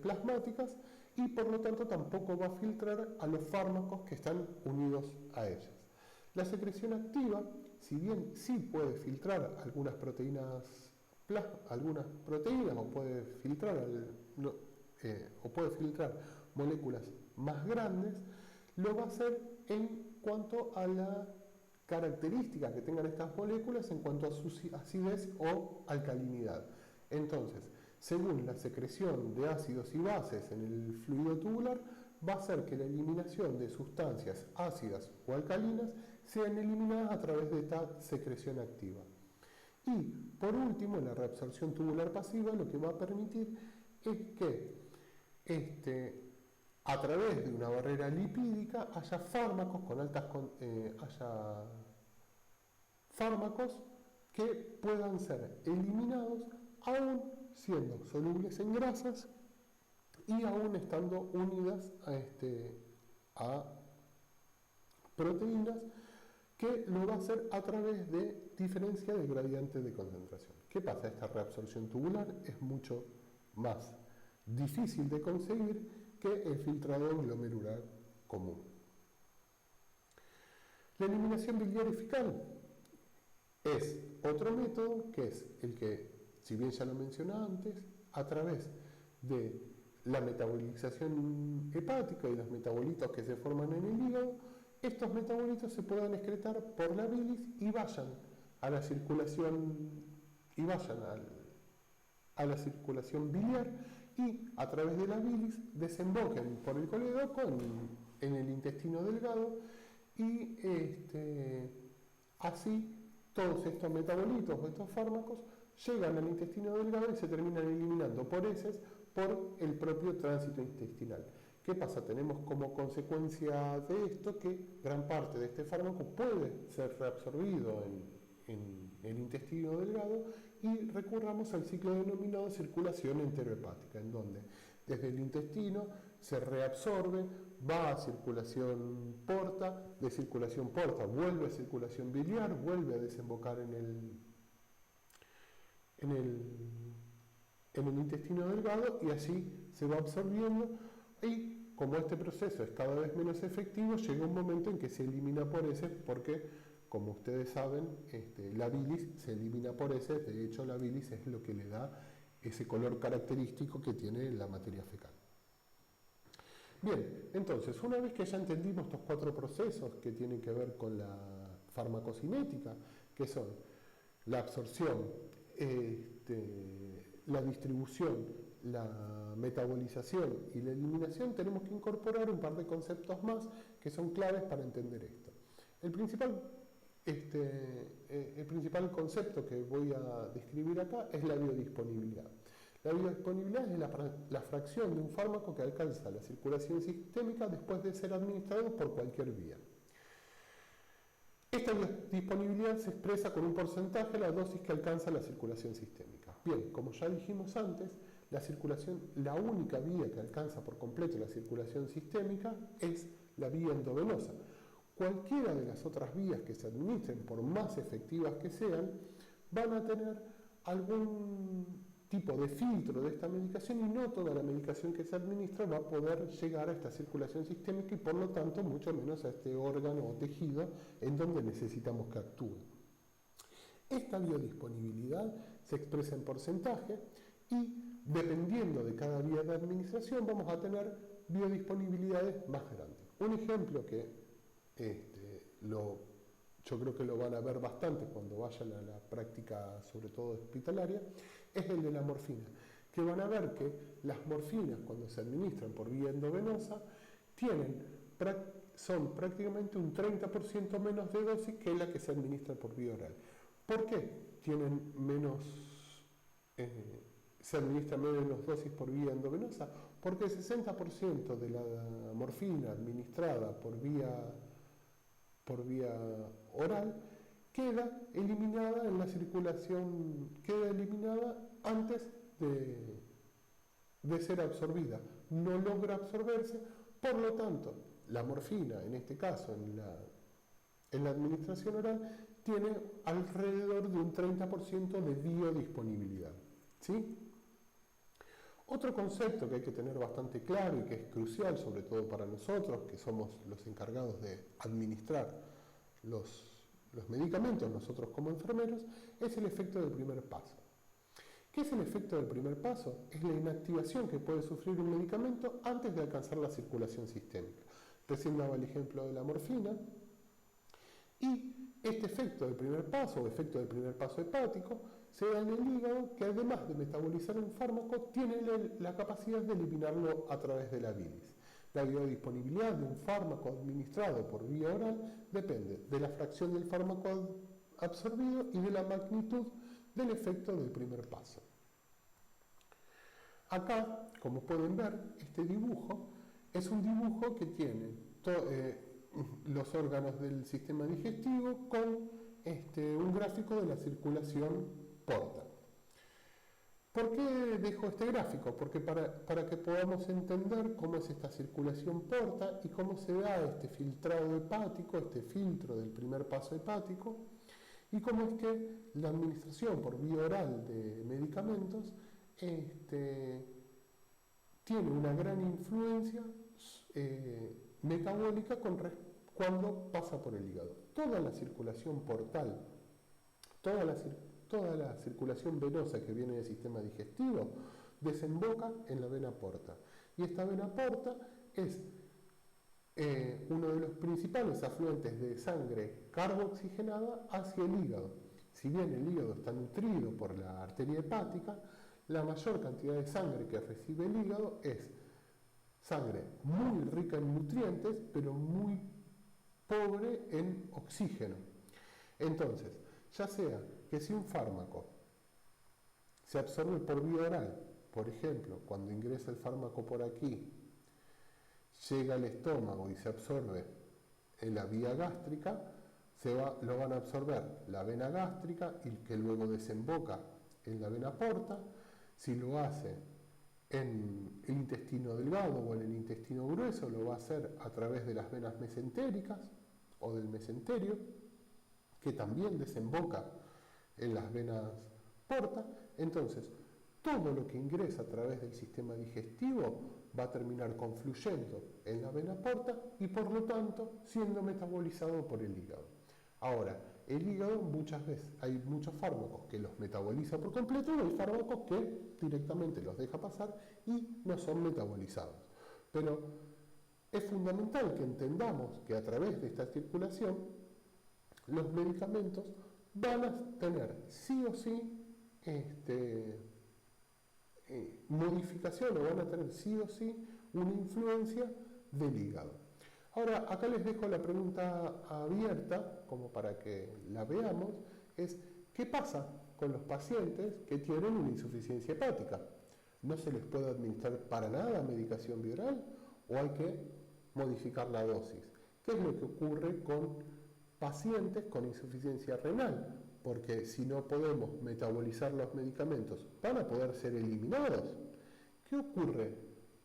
plasmáticas y por lo tanto tampoco va a filtrar a los fármacos que están unidos a ellas. La secreción activa, si bien sí puede filtrar algunas proteínas o puede filtrar moléculas más grandes, lo va a hacer en cuanto a la características que tengan estas moléculas en cuanto a su acidez o alcalinidad. Entonces, según la secreción de ácidos y bases en el fluido tubular, va a hacer que la eliminación de sustancias ácidas o alcalinas sean eliminadas a través de esta secreción activa. Y, por último, la reabsorción tubular pasiva lo que va a permitir es que a través de una barrera lipídica haya fármacos que puedan ser eliminados aún siendo solubles en grasas y aún estando unidas a proteínas, que lo va a hacer a través de diferencia de gradiente de concentración. ¿Qué pasa? Esta reabsorción tubular es mucho más difícil de conseguir que el filtrado glomerular común. La eliminación biliar y fecal es otro método que es el que, si bien ya lo mencioné antes, a través de la metabolización hepática y los metabolitos que se forman en el hígado, estos metabolitos se puedan excretar por la bilis y vayan a la circulación biliar, y a través de la bilis desemboquen por el colédoco en el intestino delgado, y así todos estos metabolitos o estos fármacos llegan al intestino delgado y se terminan eliminando por heces por el propio tránsito intestinal. ¿Qué pasa? Tenemos como consecuencia de esto que gran parte de este fármaco puede ser reabsorbido en el intestino delgado, y recurramos al ciclo denominado circulación enterohepática, en donde desde el intestino se reabsorbe, va a circulación porta, de circulación porta vuelve a circulación biliar, vuelve a desembocar en el intestino delgado, y así se va absorbiendo, y como este proceso es cada vez menos efectivo, llega un momento en que se elimina por heces, porque como ustedes saben, la bilis se elimina por heces. De hecho, la bilis es lo que le da ese color característico que tiene la materia fecal. Bien, entonces, una vez que ya entendimos estos cuatro procesos que tienen que ver con la farmacocinética, que son la absorción, la distribución, la metabolización y la eliminación, tenemos que incorporar un par de conceptos más que son claves para entender esto. El principal concepto que voy a describir acá es la biodisponibilidad. La biodisponibilidad es la fracción de un fármaco que alcanza la circulación sistémica después de ser administrado por cualquier vía. Esta biodisponibilidad se expresa con un porcentaje de la dosis que alcanza la circulación sistémica. Bien, como ya dijimos antes, la única vía que alcanza por completo la circulación sistémica es la vía endovenosa. Cualquiera de las otras vías que se administren, por más efectivas que sean, van a tener algún tipo de filtro de esta medicación y no toda la medicación que se administra va a poder llegar a esta circulación sistémica y por lo tanto mucho menos a este órgano o tejido en donde necesitamos que actúe. Esta biodisponibilidad se expresa en porcentaje y dependiendo de cada vía de administración vamos a tener biodisponibilidades más grandes. Un ejemplo que yo creo que lo van a ver bastante cuando vayan a la práctica, sobre todo hospitalaria, es el de la morfina, que van a ver que las morfinas cuando se administran por vía endovenosa son prácticamente un 30% menos de dosis que la que se administra por vía oral. ¿Por qué se administra menos dosis por vía endovenosa? Porque el 60% de la morfina administrada por vía oral queda eliminada en la circulación, queda eliminada antes de ser absorbida. No logra absorberse, por lo tanto, la morfina, en este caso, en la administración oral, tiene alrededor de un 30% de biodisponibilidad. ¿Sí? Otro concepto que hay que tener bastante claro y que es crucial, sobre todo para nosotros, que somos los encargados de administrar los medicamentos, nosotros como enfermeros, es el efecto del primer paso. ¿Qué es el efecto del primer paso? Es la inactivación que puede sufrir un medicamento antes de alcanzar la circulación sistémica. Recién daba el ejemplo de la morfina, y este efecto del primer paso, o efecto del primer paso hepático, se da en el hígado, que además de metabolizar un fármaco, tiene la capacidad de eliminarlo a través de la bilis. La biodisponibilidad de un fármaco administrado por vía oral depende de la fracción del fármaco absorbido y de la magnitud del efecto del primer paso. Acá, como pueden ver, este dibujo es un dibujo que tiene los órganos del sistema digestivo con un gráfico de la circulación porta. ¿Por qué dejo este gráfico? Porque para que podamos entender cómo es esta circulación porta y cómo se da este filtrado hepático, este filtro del primer paso hepático, y cómo es que la administración por vía oral de medicamentos tiene una gran influencia metabólica cuando pasa por el hígado. Toda la circulación portal, toda la circulación venosa que viene del sistema digestivo desemboca en la vena porta. Y esta vena porta es uno de los principales afluentes de sangre carboxigenada hacia el hígado. Si bien el hígado está nutrido por la arteria hepática, la mayor cantidad de sangre que recibe el hígado es sangre muy rica en nutrientes, pero muy pobre en oxígeno. Entonces, ya sea que si un fármaco se absorbe por vía oral, por ejemplo, cuando ingresa el fármaco por aquí, llega al estómago y se absorbe en la vía gástrica, lo van a absorber la vena gástrica y que luego desemboca en la vena porta. Si lo hace en el intestino delgado o en el intestino grueso, lo va a hacer a través de las venas mesentéricas o del mesenterio, que también desemboca en las venas porta. Entonces, todo lo que ingresa a través del sistema digestivo va a terminar confluyendo en la vena porta y por lo tanto siendo metabolizado por el hígado. Ahora, el hígado muchas veces hay muchos fármacos que los metaboliza por completo y hay fármacos que directamente los deja pasar y no son metabolizados. Pero es fundamental que entendamos que a través de esta circulación los medicamentos van a tener sí o sí modificación o van a tener sí o sí una influencia del hígado. Ahora, acá les dejo la pregunta abierta, como para que la veamos, es ¿qué pasa con los pacientes que tienen una insuficiencia hepática? ¿No se les puede administrar para nada medicación bioral o hay que modificar la dosis? ¿Qué es lo que ocurre con pacientes con insuficiencia renal, porque si no podemos metabolizar los medicamentos, van a poder ser eliminados. ¿Qué ocurre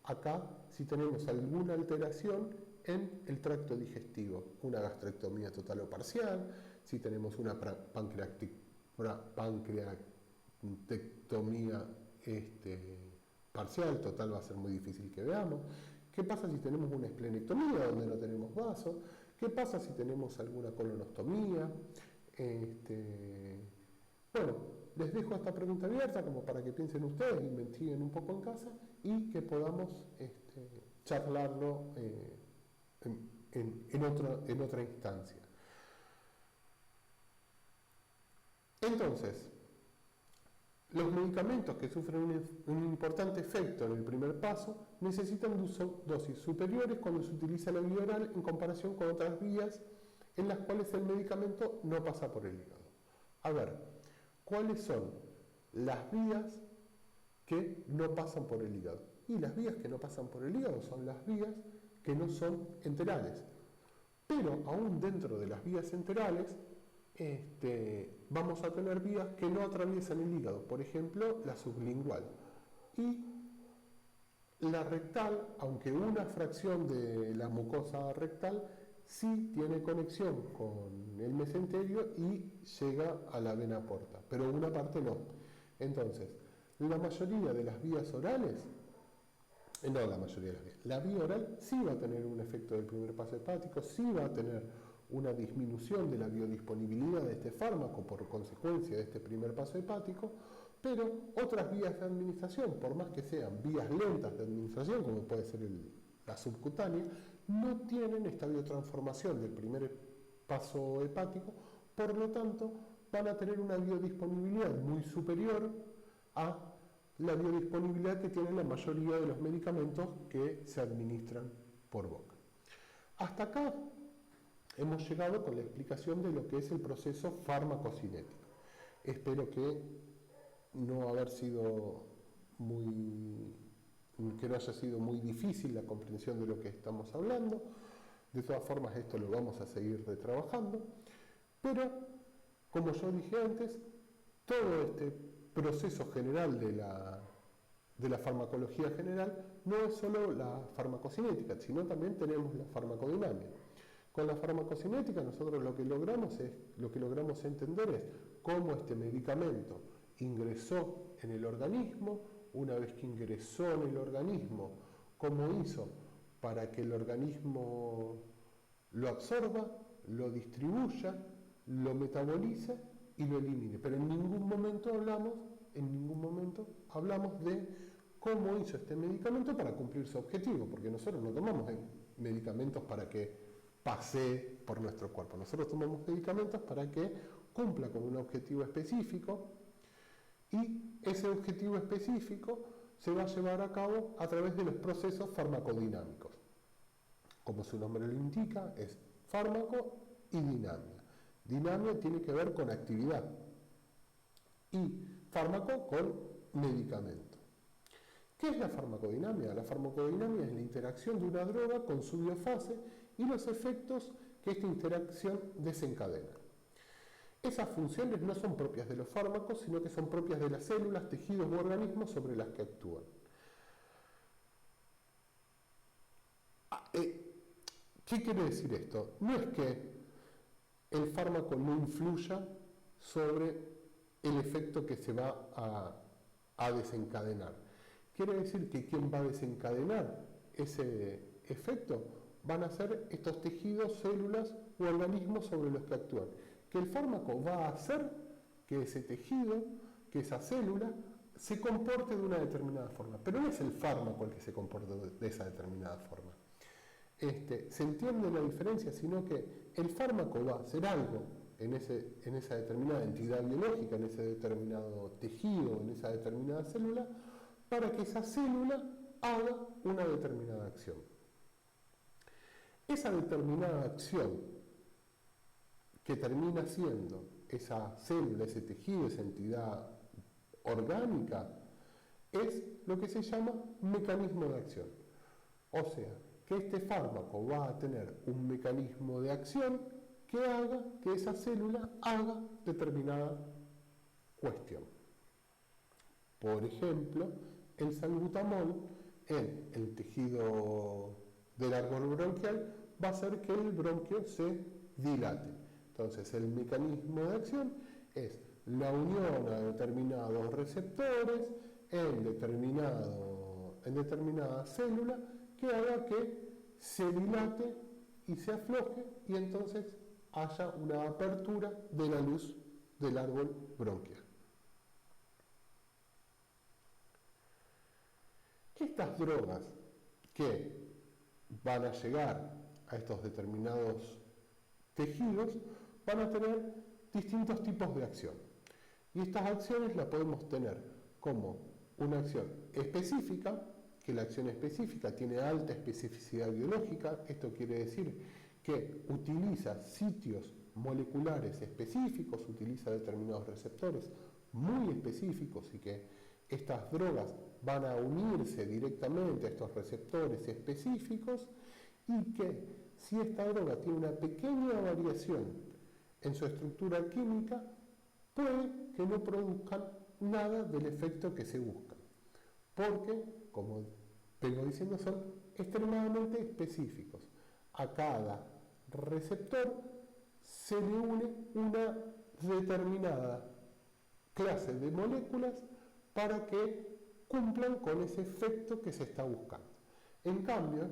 acá si tenemos alguna alteración en el tracto digestivo? Una gastrectomía total o parcial, si tenemos una pancreatectomía parcial, total va a ser muy difícil que veamos. ¿Qué pasa si tenemos una esplenectomía donde no tenemos vaso? ¿Qué pasa si tenemos alguna colonostomía? Bueno, les dejo esta pregunta abierta como para que piensen ustedes, investiguen un poco en casa y que podamos charlarlo en otra instancia. Entonces, los medicamentos que sufren un importante efecto en el primer paso necesitan dosis superiores cuando se utiliza la vía oral en comparación con otras vías en las cuales el medicamento no pasa por el hígado. A ver, ¿cuáles son las vías que no pasan por el hígado? Y las vías que no pasan por el hígado son las vías que no son enterales. Pero aún dentro de las vías enterales, vamos a tener vías que no atraviesan el hígado, por ejemplo, la sublingual. Y la rectal, aunque una fracción de la mucosa rectal, sí tiene conexión con el mesenterio y llega a la vena porta, pero una parte no. Entonces, la mayoría de las vías orales, la vía oral sí va a tener un efecto del primer paso hepático, sí va a tener una disminución de la biodisponibilidad de este fármaco por consecuencia de este primer paso hepático, pero otras vías de administración, por más que sean vías lentas de administración, como puede ser la subcutánea, no tienen esta biotransformación del primer paso hepático, por lo tanto van a tener una biodisponibilidad muy superior a la biodisponibilidad que tienen la mayoría de los medicamentos que se administran por boca. Hasta acá hemos llegado con la explicación de lo que es el proceso farmacocinético. Espero que no haya sido muy difícil la comprensión de lo que estamos hablando. De todas formas, esto lo vamos a seguir retrabajando. Pero, como yo dije antes, todo este proceso general de la farmacología general no es solo la farmacocinética, sino también tenemos la farmacodinámica. Con la farmacocinética nosotros lo que logramos entender es cómo este medicamento ingresó en el organismo, una vez que ingresó en el organismo, cómo hizo para que el organismo lo absorba, lo distribuya, lo metabolice y lo elimine. Pero en ningún momento hablamos de cómo hizo este medicamento para cumplir su objetivo, porque nosotros no tomamos medicamentos para que pase por nuestro cuerpo. Nosotros tomamos medicamentos para que cumpla con un objetivo específico y ese objetivo específico se va a llevar a cabo a través de los procesos farmacodinámicos. Como su nombre lo indica, es fármaco y dinamia. Dinamia tiene que ver con actividad y fármaco con medicamento. ¿Qué es la farmacodinamia? La farmacodinamia es la interacción de una droga con su biofase y los efectos que esta interacción desencadena. Esas funciones no son propias de los fármacos, sino que son propias de las células, tejidos u organismos sobre las que actúan. ¿Qué quiere decir esto? No es que el fármaco no influya sobre el efecto que se va a desencadenar. Quiere decir que quien va a desencadenar ese efecto van a ser estos tejidos, células u organismos sobre los que actúan. Que el fármaco va a hacer que ese tejido, que esa célula, se comporte de una determinada forma. Pero no es el fármaco el que se comporta de esa determinada forma. Se entiende la diferencia, sino que el fármaco va a hacer algo en esa determinada entidad biológica, en ese determinado tejido, en esa determinada célula, para que esa célula haga una determinada acción. Esa determinada acción que termina siendo esa célula, ese tejido, esa entidad orgánica, es lo que se llama mecanismo de acción. O sea, que este fármaco va a tener un mecanismo de acción que haga que esa célula haga determinada cuestión. Por ejemplo, el salbutamol en el tejido del árbol bronquial va a hacer que el bronquio se dilate. Entonces, el mecanismo de acción es la unión a determinados receptores en determinada célula que haga que se dilate y se afloje y entonces haya una apertura de la luz del árbol bronquial. Estas drogas que van a llegar a estos determinados tejidos van a tener distintos tipos de acción. Y estas acciones las podemos tener como una acción específica, que la acción específica tiene alta especificidad biológica. Esto quiere decir que utiliza sitios moleculares específicos, utiliza determinados receptores muy específicos y que estas drogas van a unirse directamente a estos receptores específicos y que si esta droga tiene una pequeña variación en su estructura química, puede que no produzcan nada del efecto que se busca, porque, como vengo diciendo, son extremadamente específicos. A cada receptor se le une una determinada clase de moléculas para que cumplan con ese efecto que se está buscando. En cambio,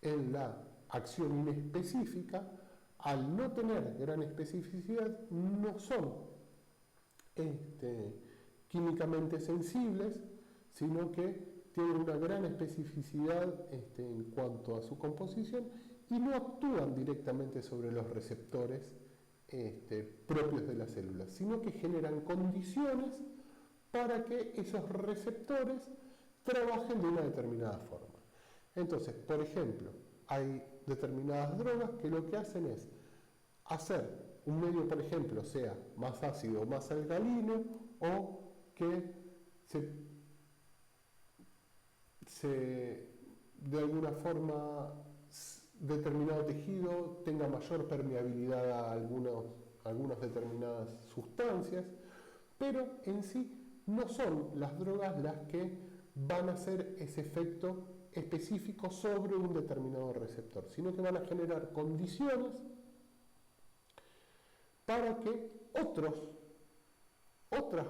en la acción inespecífica, al no tener gran especificidad, no son químicamente sensibles, sino que tienen una gran especificidad en cuanto a su composición y no actúan directamente sobre los receptores propios de las células, sino que generan condiciones para que esos receptores trabajen de una determinada forma. Entonces, por ejemplo, hay determinadas drogas que lo que hacen es hacer un medio, por ejemplo, sea más ácido o más alcalino, o que de alguna forma determinado tejido tenga mayor permeabilidad a algunas determinadas sustancias, pero en sí no son las drogas las que van a hacer ese efecto específico sobre un determinado receptor, sino que van a generar condiciones para que otras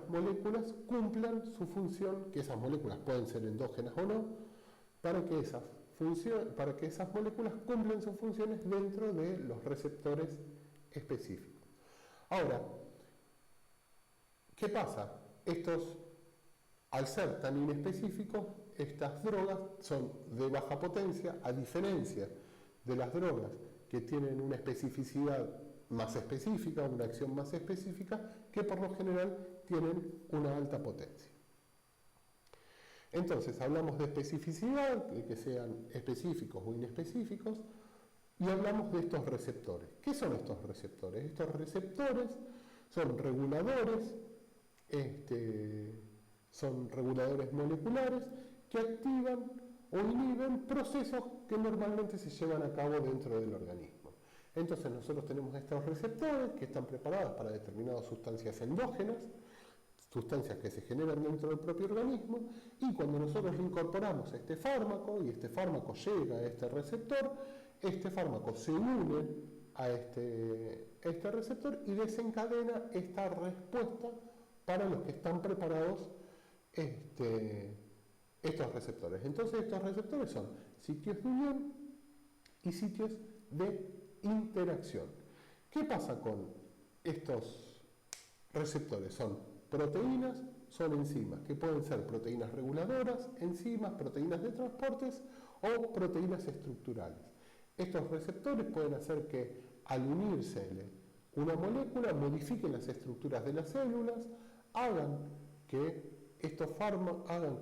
moléculas cumplan su función, que esas moléculas pueden ser endógenas o no, para que esas moléculas cumplan sus funciones dentro de los receptores específicos. Ahora, ¿qué pasa? Al ser tan inespecíficos, estas drogas son de baja potencia, a diferencia de las drogas que tienen una especificidad más específica, una acción más específica, que por lo general tienen una alta potencia. Entonces, hablamos de especificidad, de que sean específicos o inespecíficos, y hablamos de estos receptores. ¿Qué son estos receptores? Estos receptores son reguladores moleculares que activan o inhiben procesos que normalmente se llevan a cabo dentro del organismo. Entonces nosotros tenemos estos receptores que están preparados para determinadas sustancias endógenas, sustancias que se generan dentro del propio organismo, y cuando nosotros incorporamos este fármaco y este fármaco llega a este receptor, este fármaco se une a este receptor y desencadena esta respuesta para los que están preparados estos receptores. Entonces estos receptores son sitios de unión y sitios de interacción. ¿Qué pasa con estos receptores? Son proteínas, son enzimas, que pueden ser proteínas reguladoras, enzimas, proteínas de transportes o proteínas estructurales. Estos receptores pueden hacer que al unirse una molécula modifiquen las estructuras de las células, hagan que estos fármacos puedan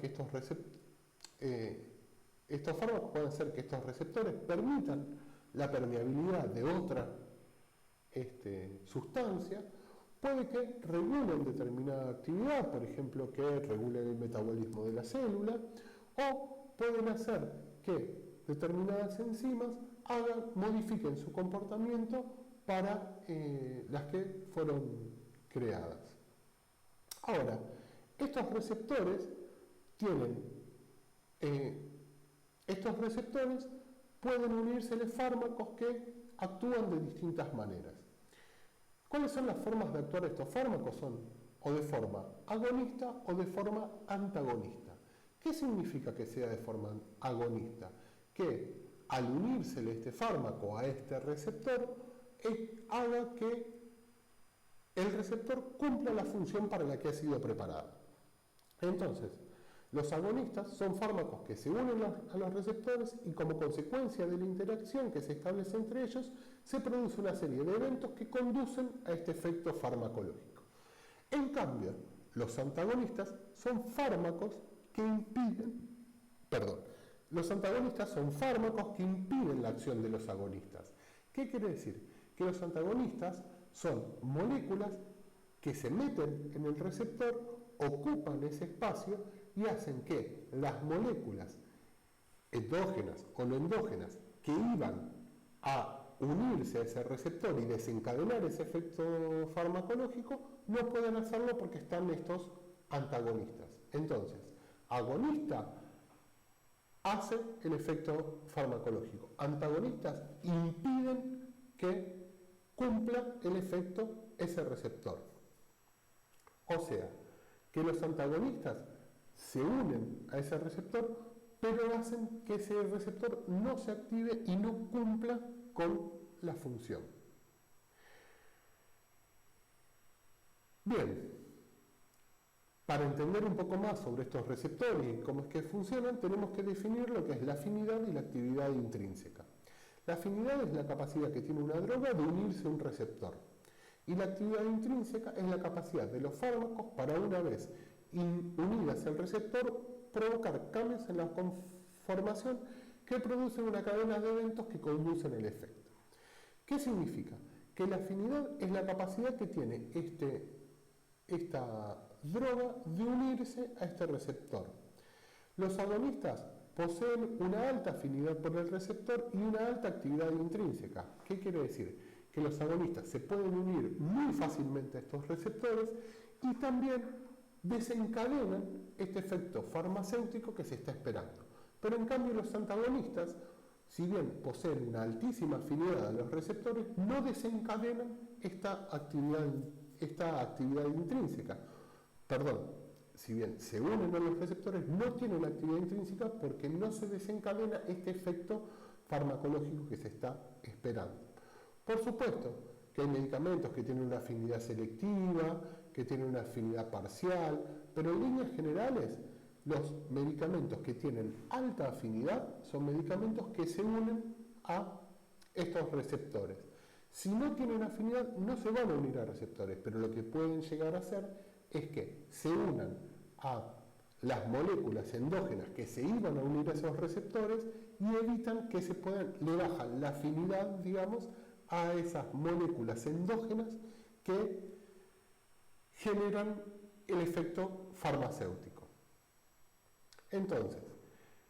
hacer que estos receptores permitan la permeabilidad de otra sustancia, puede que regulen determinada actividad, por ejemplo, que regulen el metabolismo de la célula, o pueden hacer que determinadas enzimas modifiquen su comportamiento para las que fueron creadas. Ahora, estos receptores pueden unírseles fármacos que actúan de distintas maneras. ¿Cuáles son las formas de actuar estos fármacos? Son o de forma agonista o de forma antagonista. ¿Qué significa que sea de forma agonista? Que al unírsele este fármaco a este receptor, haga que el receptor cumpla la función para la que ha sido preparado. Entonces, los agonistas son fármacos que se unen a los receptores y como consecuencia de la interacción que se establece entre ellos, se produce una serie de eventos que conducen a este efecto farmacológico. En cambio, los antagonistas son fármacos que impiden la acción de los agonistas. ¿Qué quiere decir? Que los antagonistas son moléculas que se meten en el receptor, ocupan ese espacio y hacen que las moléculas endógenas o no endógenas que iban a unirse a ese receptor y desencadenar ese efecto farmacológico no pueden hacerlo porque están estos antagonistas. Entonces, agonista hace el efecto farmacológico. Antagonistas impiden que cumpla el efecto ese receptor. O sea, que los antagonistas se unen a ese receptor, pero hacen que ese receptor no se active y no cumpla con la función. Bien, para entender un poco más sobre estos receptores y cómo es que funcionan, tenemos que definir lo que es la afinidad y la actividad intrínseca. La afinidad es la capacidad que tiene una droga de unirse a un receptor. Y la actividad intrínseca es la capacidad de los fármacos para, una vez unidas al receptor, provocar cambios en la conformación que producen una cadena de eventos que conducen al efecto. ¿Qué significa? Que la afinidad es la capacidad que tiene esta droga de unirse a este receptor. Los agonistas poseen una alta afinidad por el receptor y una alta actividad intrínseca. ¿Qué quiere decir? Que los agonistas se pueden unir muy fácilmente a estos receptores y también desencadenan este efecto farmacéutico que se está esperando. Pero en cambio los antagonistas, si bien poseen una altísima afinidad a los receptores, no desencadenan esta actividad intrínseca. Si bien se unen a los receptores, no tienen actividad intrínseca porque no se desencadena este efecto farmacológico que se está esperando. Por supuesto que hay medicamentos que tienen una afinidad selectiva, que tienen una afinidad parcial, pero en líneas generales los medicamentos que tienen alta afinidad son medicamentos que se unen a estos receptores. Si no tienen afinidad, no se van a unir a receptores, pero lo que pueden llegar a hacer es que se unan a las moléculas endógenas que se iban a unir a esos receptores y evitan que le bajan la afinidad, digamos, a esas moléculas endógenas que generan el efecto farmacéutico. Entonces,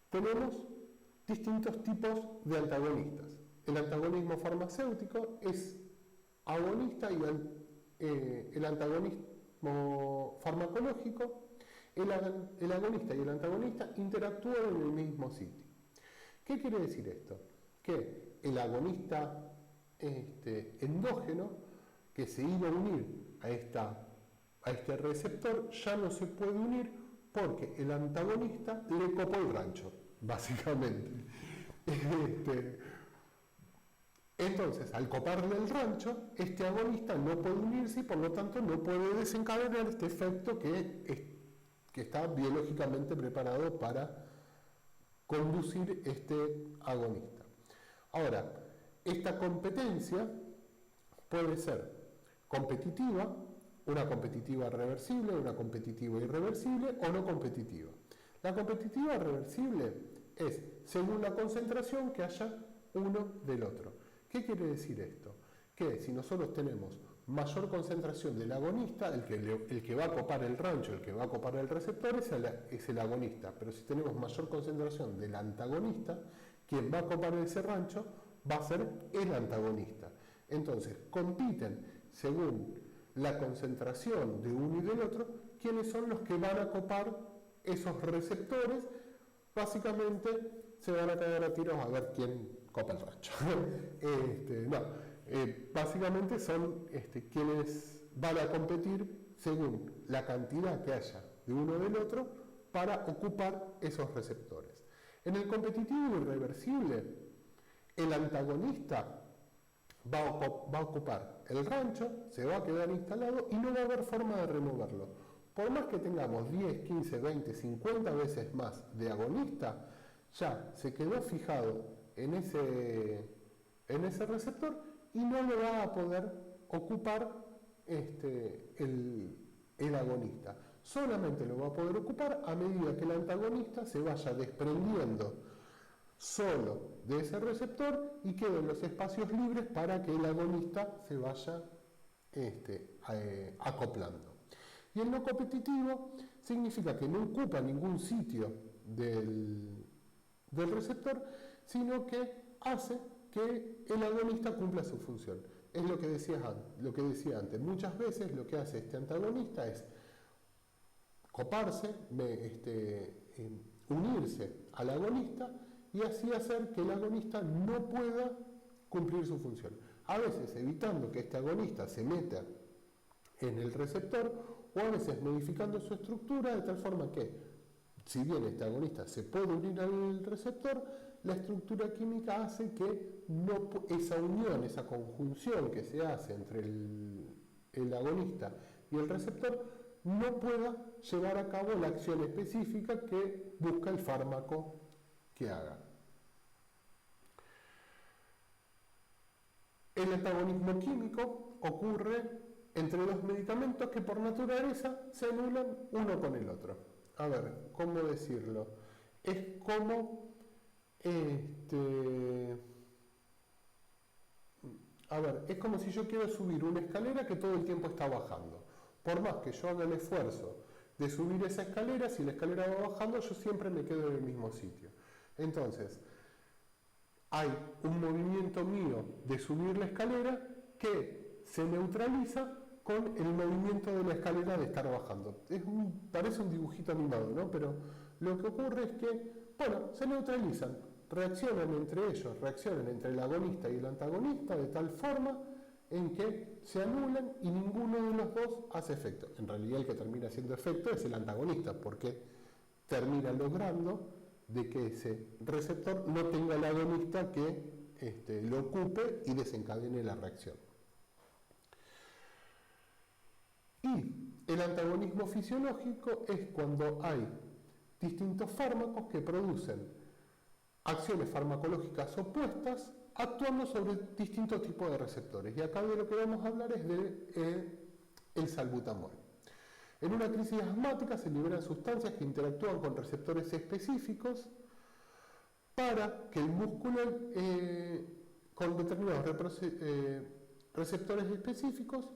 tenemos distintos tipos de antagonistas. El antagonismo farmacéutico es agonista y el antagonismo farmacológico, el agonista y el antagonista interactúan en el mismo sitio. ¿Qué quiere decir esto? Que el agonista endógeno que se iba a unir a este receptor ya no se puede unir porque el antagonista le copó el rancho, básicamente. Entonces, al coparle el rancho, este agonista no puede unirse y por lo tanto no puede desencadenar este efecto que está biológicamente preparado para conducir este agonista. Ahora, esta competencia puede ser competitiva, una competitiva reversible, una competitiva irreversible o no competitiva. La competitiva reversible es según la concentración que haya uno del otro. ¿Qué quiere decir esto? Que si nosotros tenemos mayor concentración del agonista, el que va a copar el rancho, el que va a copar el receptor es el agonista, pero si tenemos mayor concentración del antagonista, quien va a copar ese rancho va a ser el antagonista. Entonces, compiten según la concentración de uno y del otro, quiénes son los que van a copar esos receptores. Básicamente se van a caer a tiros a ver quién copa el rancho. Básicamente son quienes van a competir según la cantidad que haya de uno del otro para ocupar esos receptores. En el competitivo irreversible, el antagonista va a ocupar el rancho, se va a quedar instalado y no va a haber forma de removerlo. Por más que tengamos 10, 15, 20, 50 veces más de agonista, ya se quedó fijado en ese receptor y no lo va a poder ocupar el agonista. Solamente lo va a poder ocupar a medida que el antagonista se vaya desprendiendo solo de ese receptor y queden los espacios libres para que el agonista se vaya acoplando. Y el no competitivo significa que no ocupa ningún sitio del receptor, sino que hace que el agonista cumpla su función. Es lo que decía antes. Muchas veces lo que hace este antagonista es coparse, unirse al agonista y así hacer que el agonista no pueda cumplir su función. A veces evitando que este agonista se meta en el receptor o a veces modificando su estructura de tal forma que, si bien este agonista se puede unir al receptor, la estructura química hace que esa unión, esa conjunción que se hace entre el agonista y el receptor no pueda llevar a cabo la acción específica que busca el fármaco que haga. El antagonismo químico ocurre entre dos medicamentos que por naturaleza se anulan uno con el otro. A ver, ¿cómo decirlo? Es como es como si yo quiero subir una escalera que todo el tiempo está bajando. Por más que yo haga el esfuerzo de subir esa escalera, si la escalera va bajando, yo siempre me quedo en el mismo sitio. Entonces, hay un movimiento mío de subir la escalera que se neutraliza con el movimiento de la escalera de estar bajando. Parece un dibujito animado, ¿no? Pero lo que ocurre es que, se neutralizan, reaccionan entre el agonista y el antagonista de tal forma en que se anulan y ninguno de los dos hace efecto. En realidad el que termina haciendo efecto es el antagonista, porque termina logrando de que ese receptor no tenga el agonista que lo ocupe y desencadene la reacción. Y el antagonismo fisiológico es cuando hay distintos fármacos que producen acciones farmacológicas opuestas actuando sobre distintos tipos de receptores. Y acá de lo que vamos a hablar es del salbutamol. En una crisis asmática se liberan sustancias que interactúan con receptores específicos para que el músculo, con determinados receptores específicos,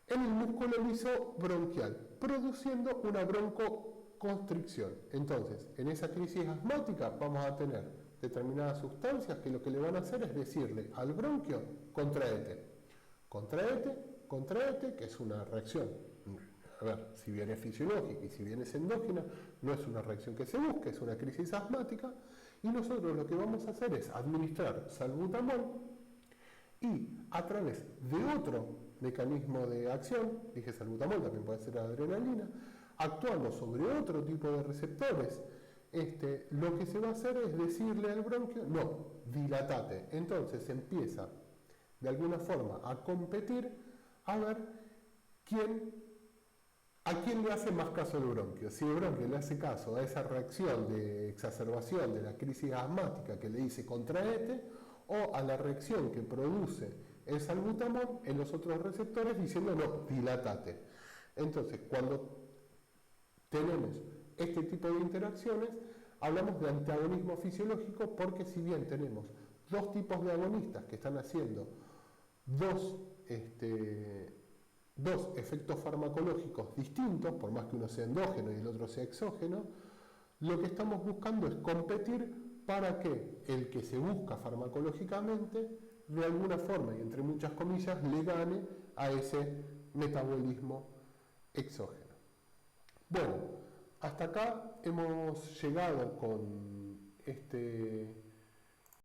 en el músculo liso bronquial, produciendo una broncoconstricción. Entonces, en esa crisis asmática vamos a tener determinadas sustancias que lo que le van a hacer es decirle al bronquio, contraete, que es una reacción. A ver, si bien es fisiológica y si bien es endógena, no es una reacción que se busque, es una crisis asmática, y nosotros lo que vamos a hacer es administrar salbutamol y a través de otro mecanismo de acción, dije salbutamol, también puede ser adrenalina, actuando sobre otro tipo de receptores, lo que se va a hacer es decirle al bronquio, no, dilatate. Entonces empieza de alguna forma a competir a ver a quién le hace más caso el bronquio. Si el bronquio le hace caso a esa reacción de exacerbación de la crisis asmática que le dice contraete, o a la reacción que produce el salbutamol en los otros receptores diciendo no, dilatate. Entonces, cuando tenemos este tipo de interacciones, hablamos de antagonismo fisiológico porque si bien tenemos dos tipos de agonistas que están haciendo dos efectos farmacológicos distintos, por más que uno sea endógeno y el otro sea exógeno, lo que estamos buscando es competir para que el que se busca farmacológicamente de alguna forma y entre muchas comillas le gane a ese metabolismo exógeno. Bueno, hasta acá hemos llegado con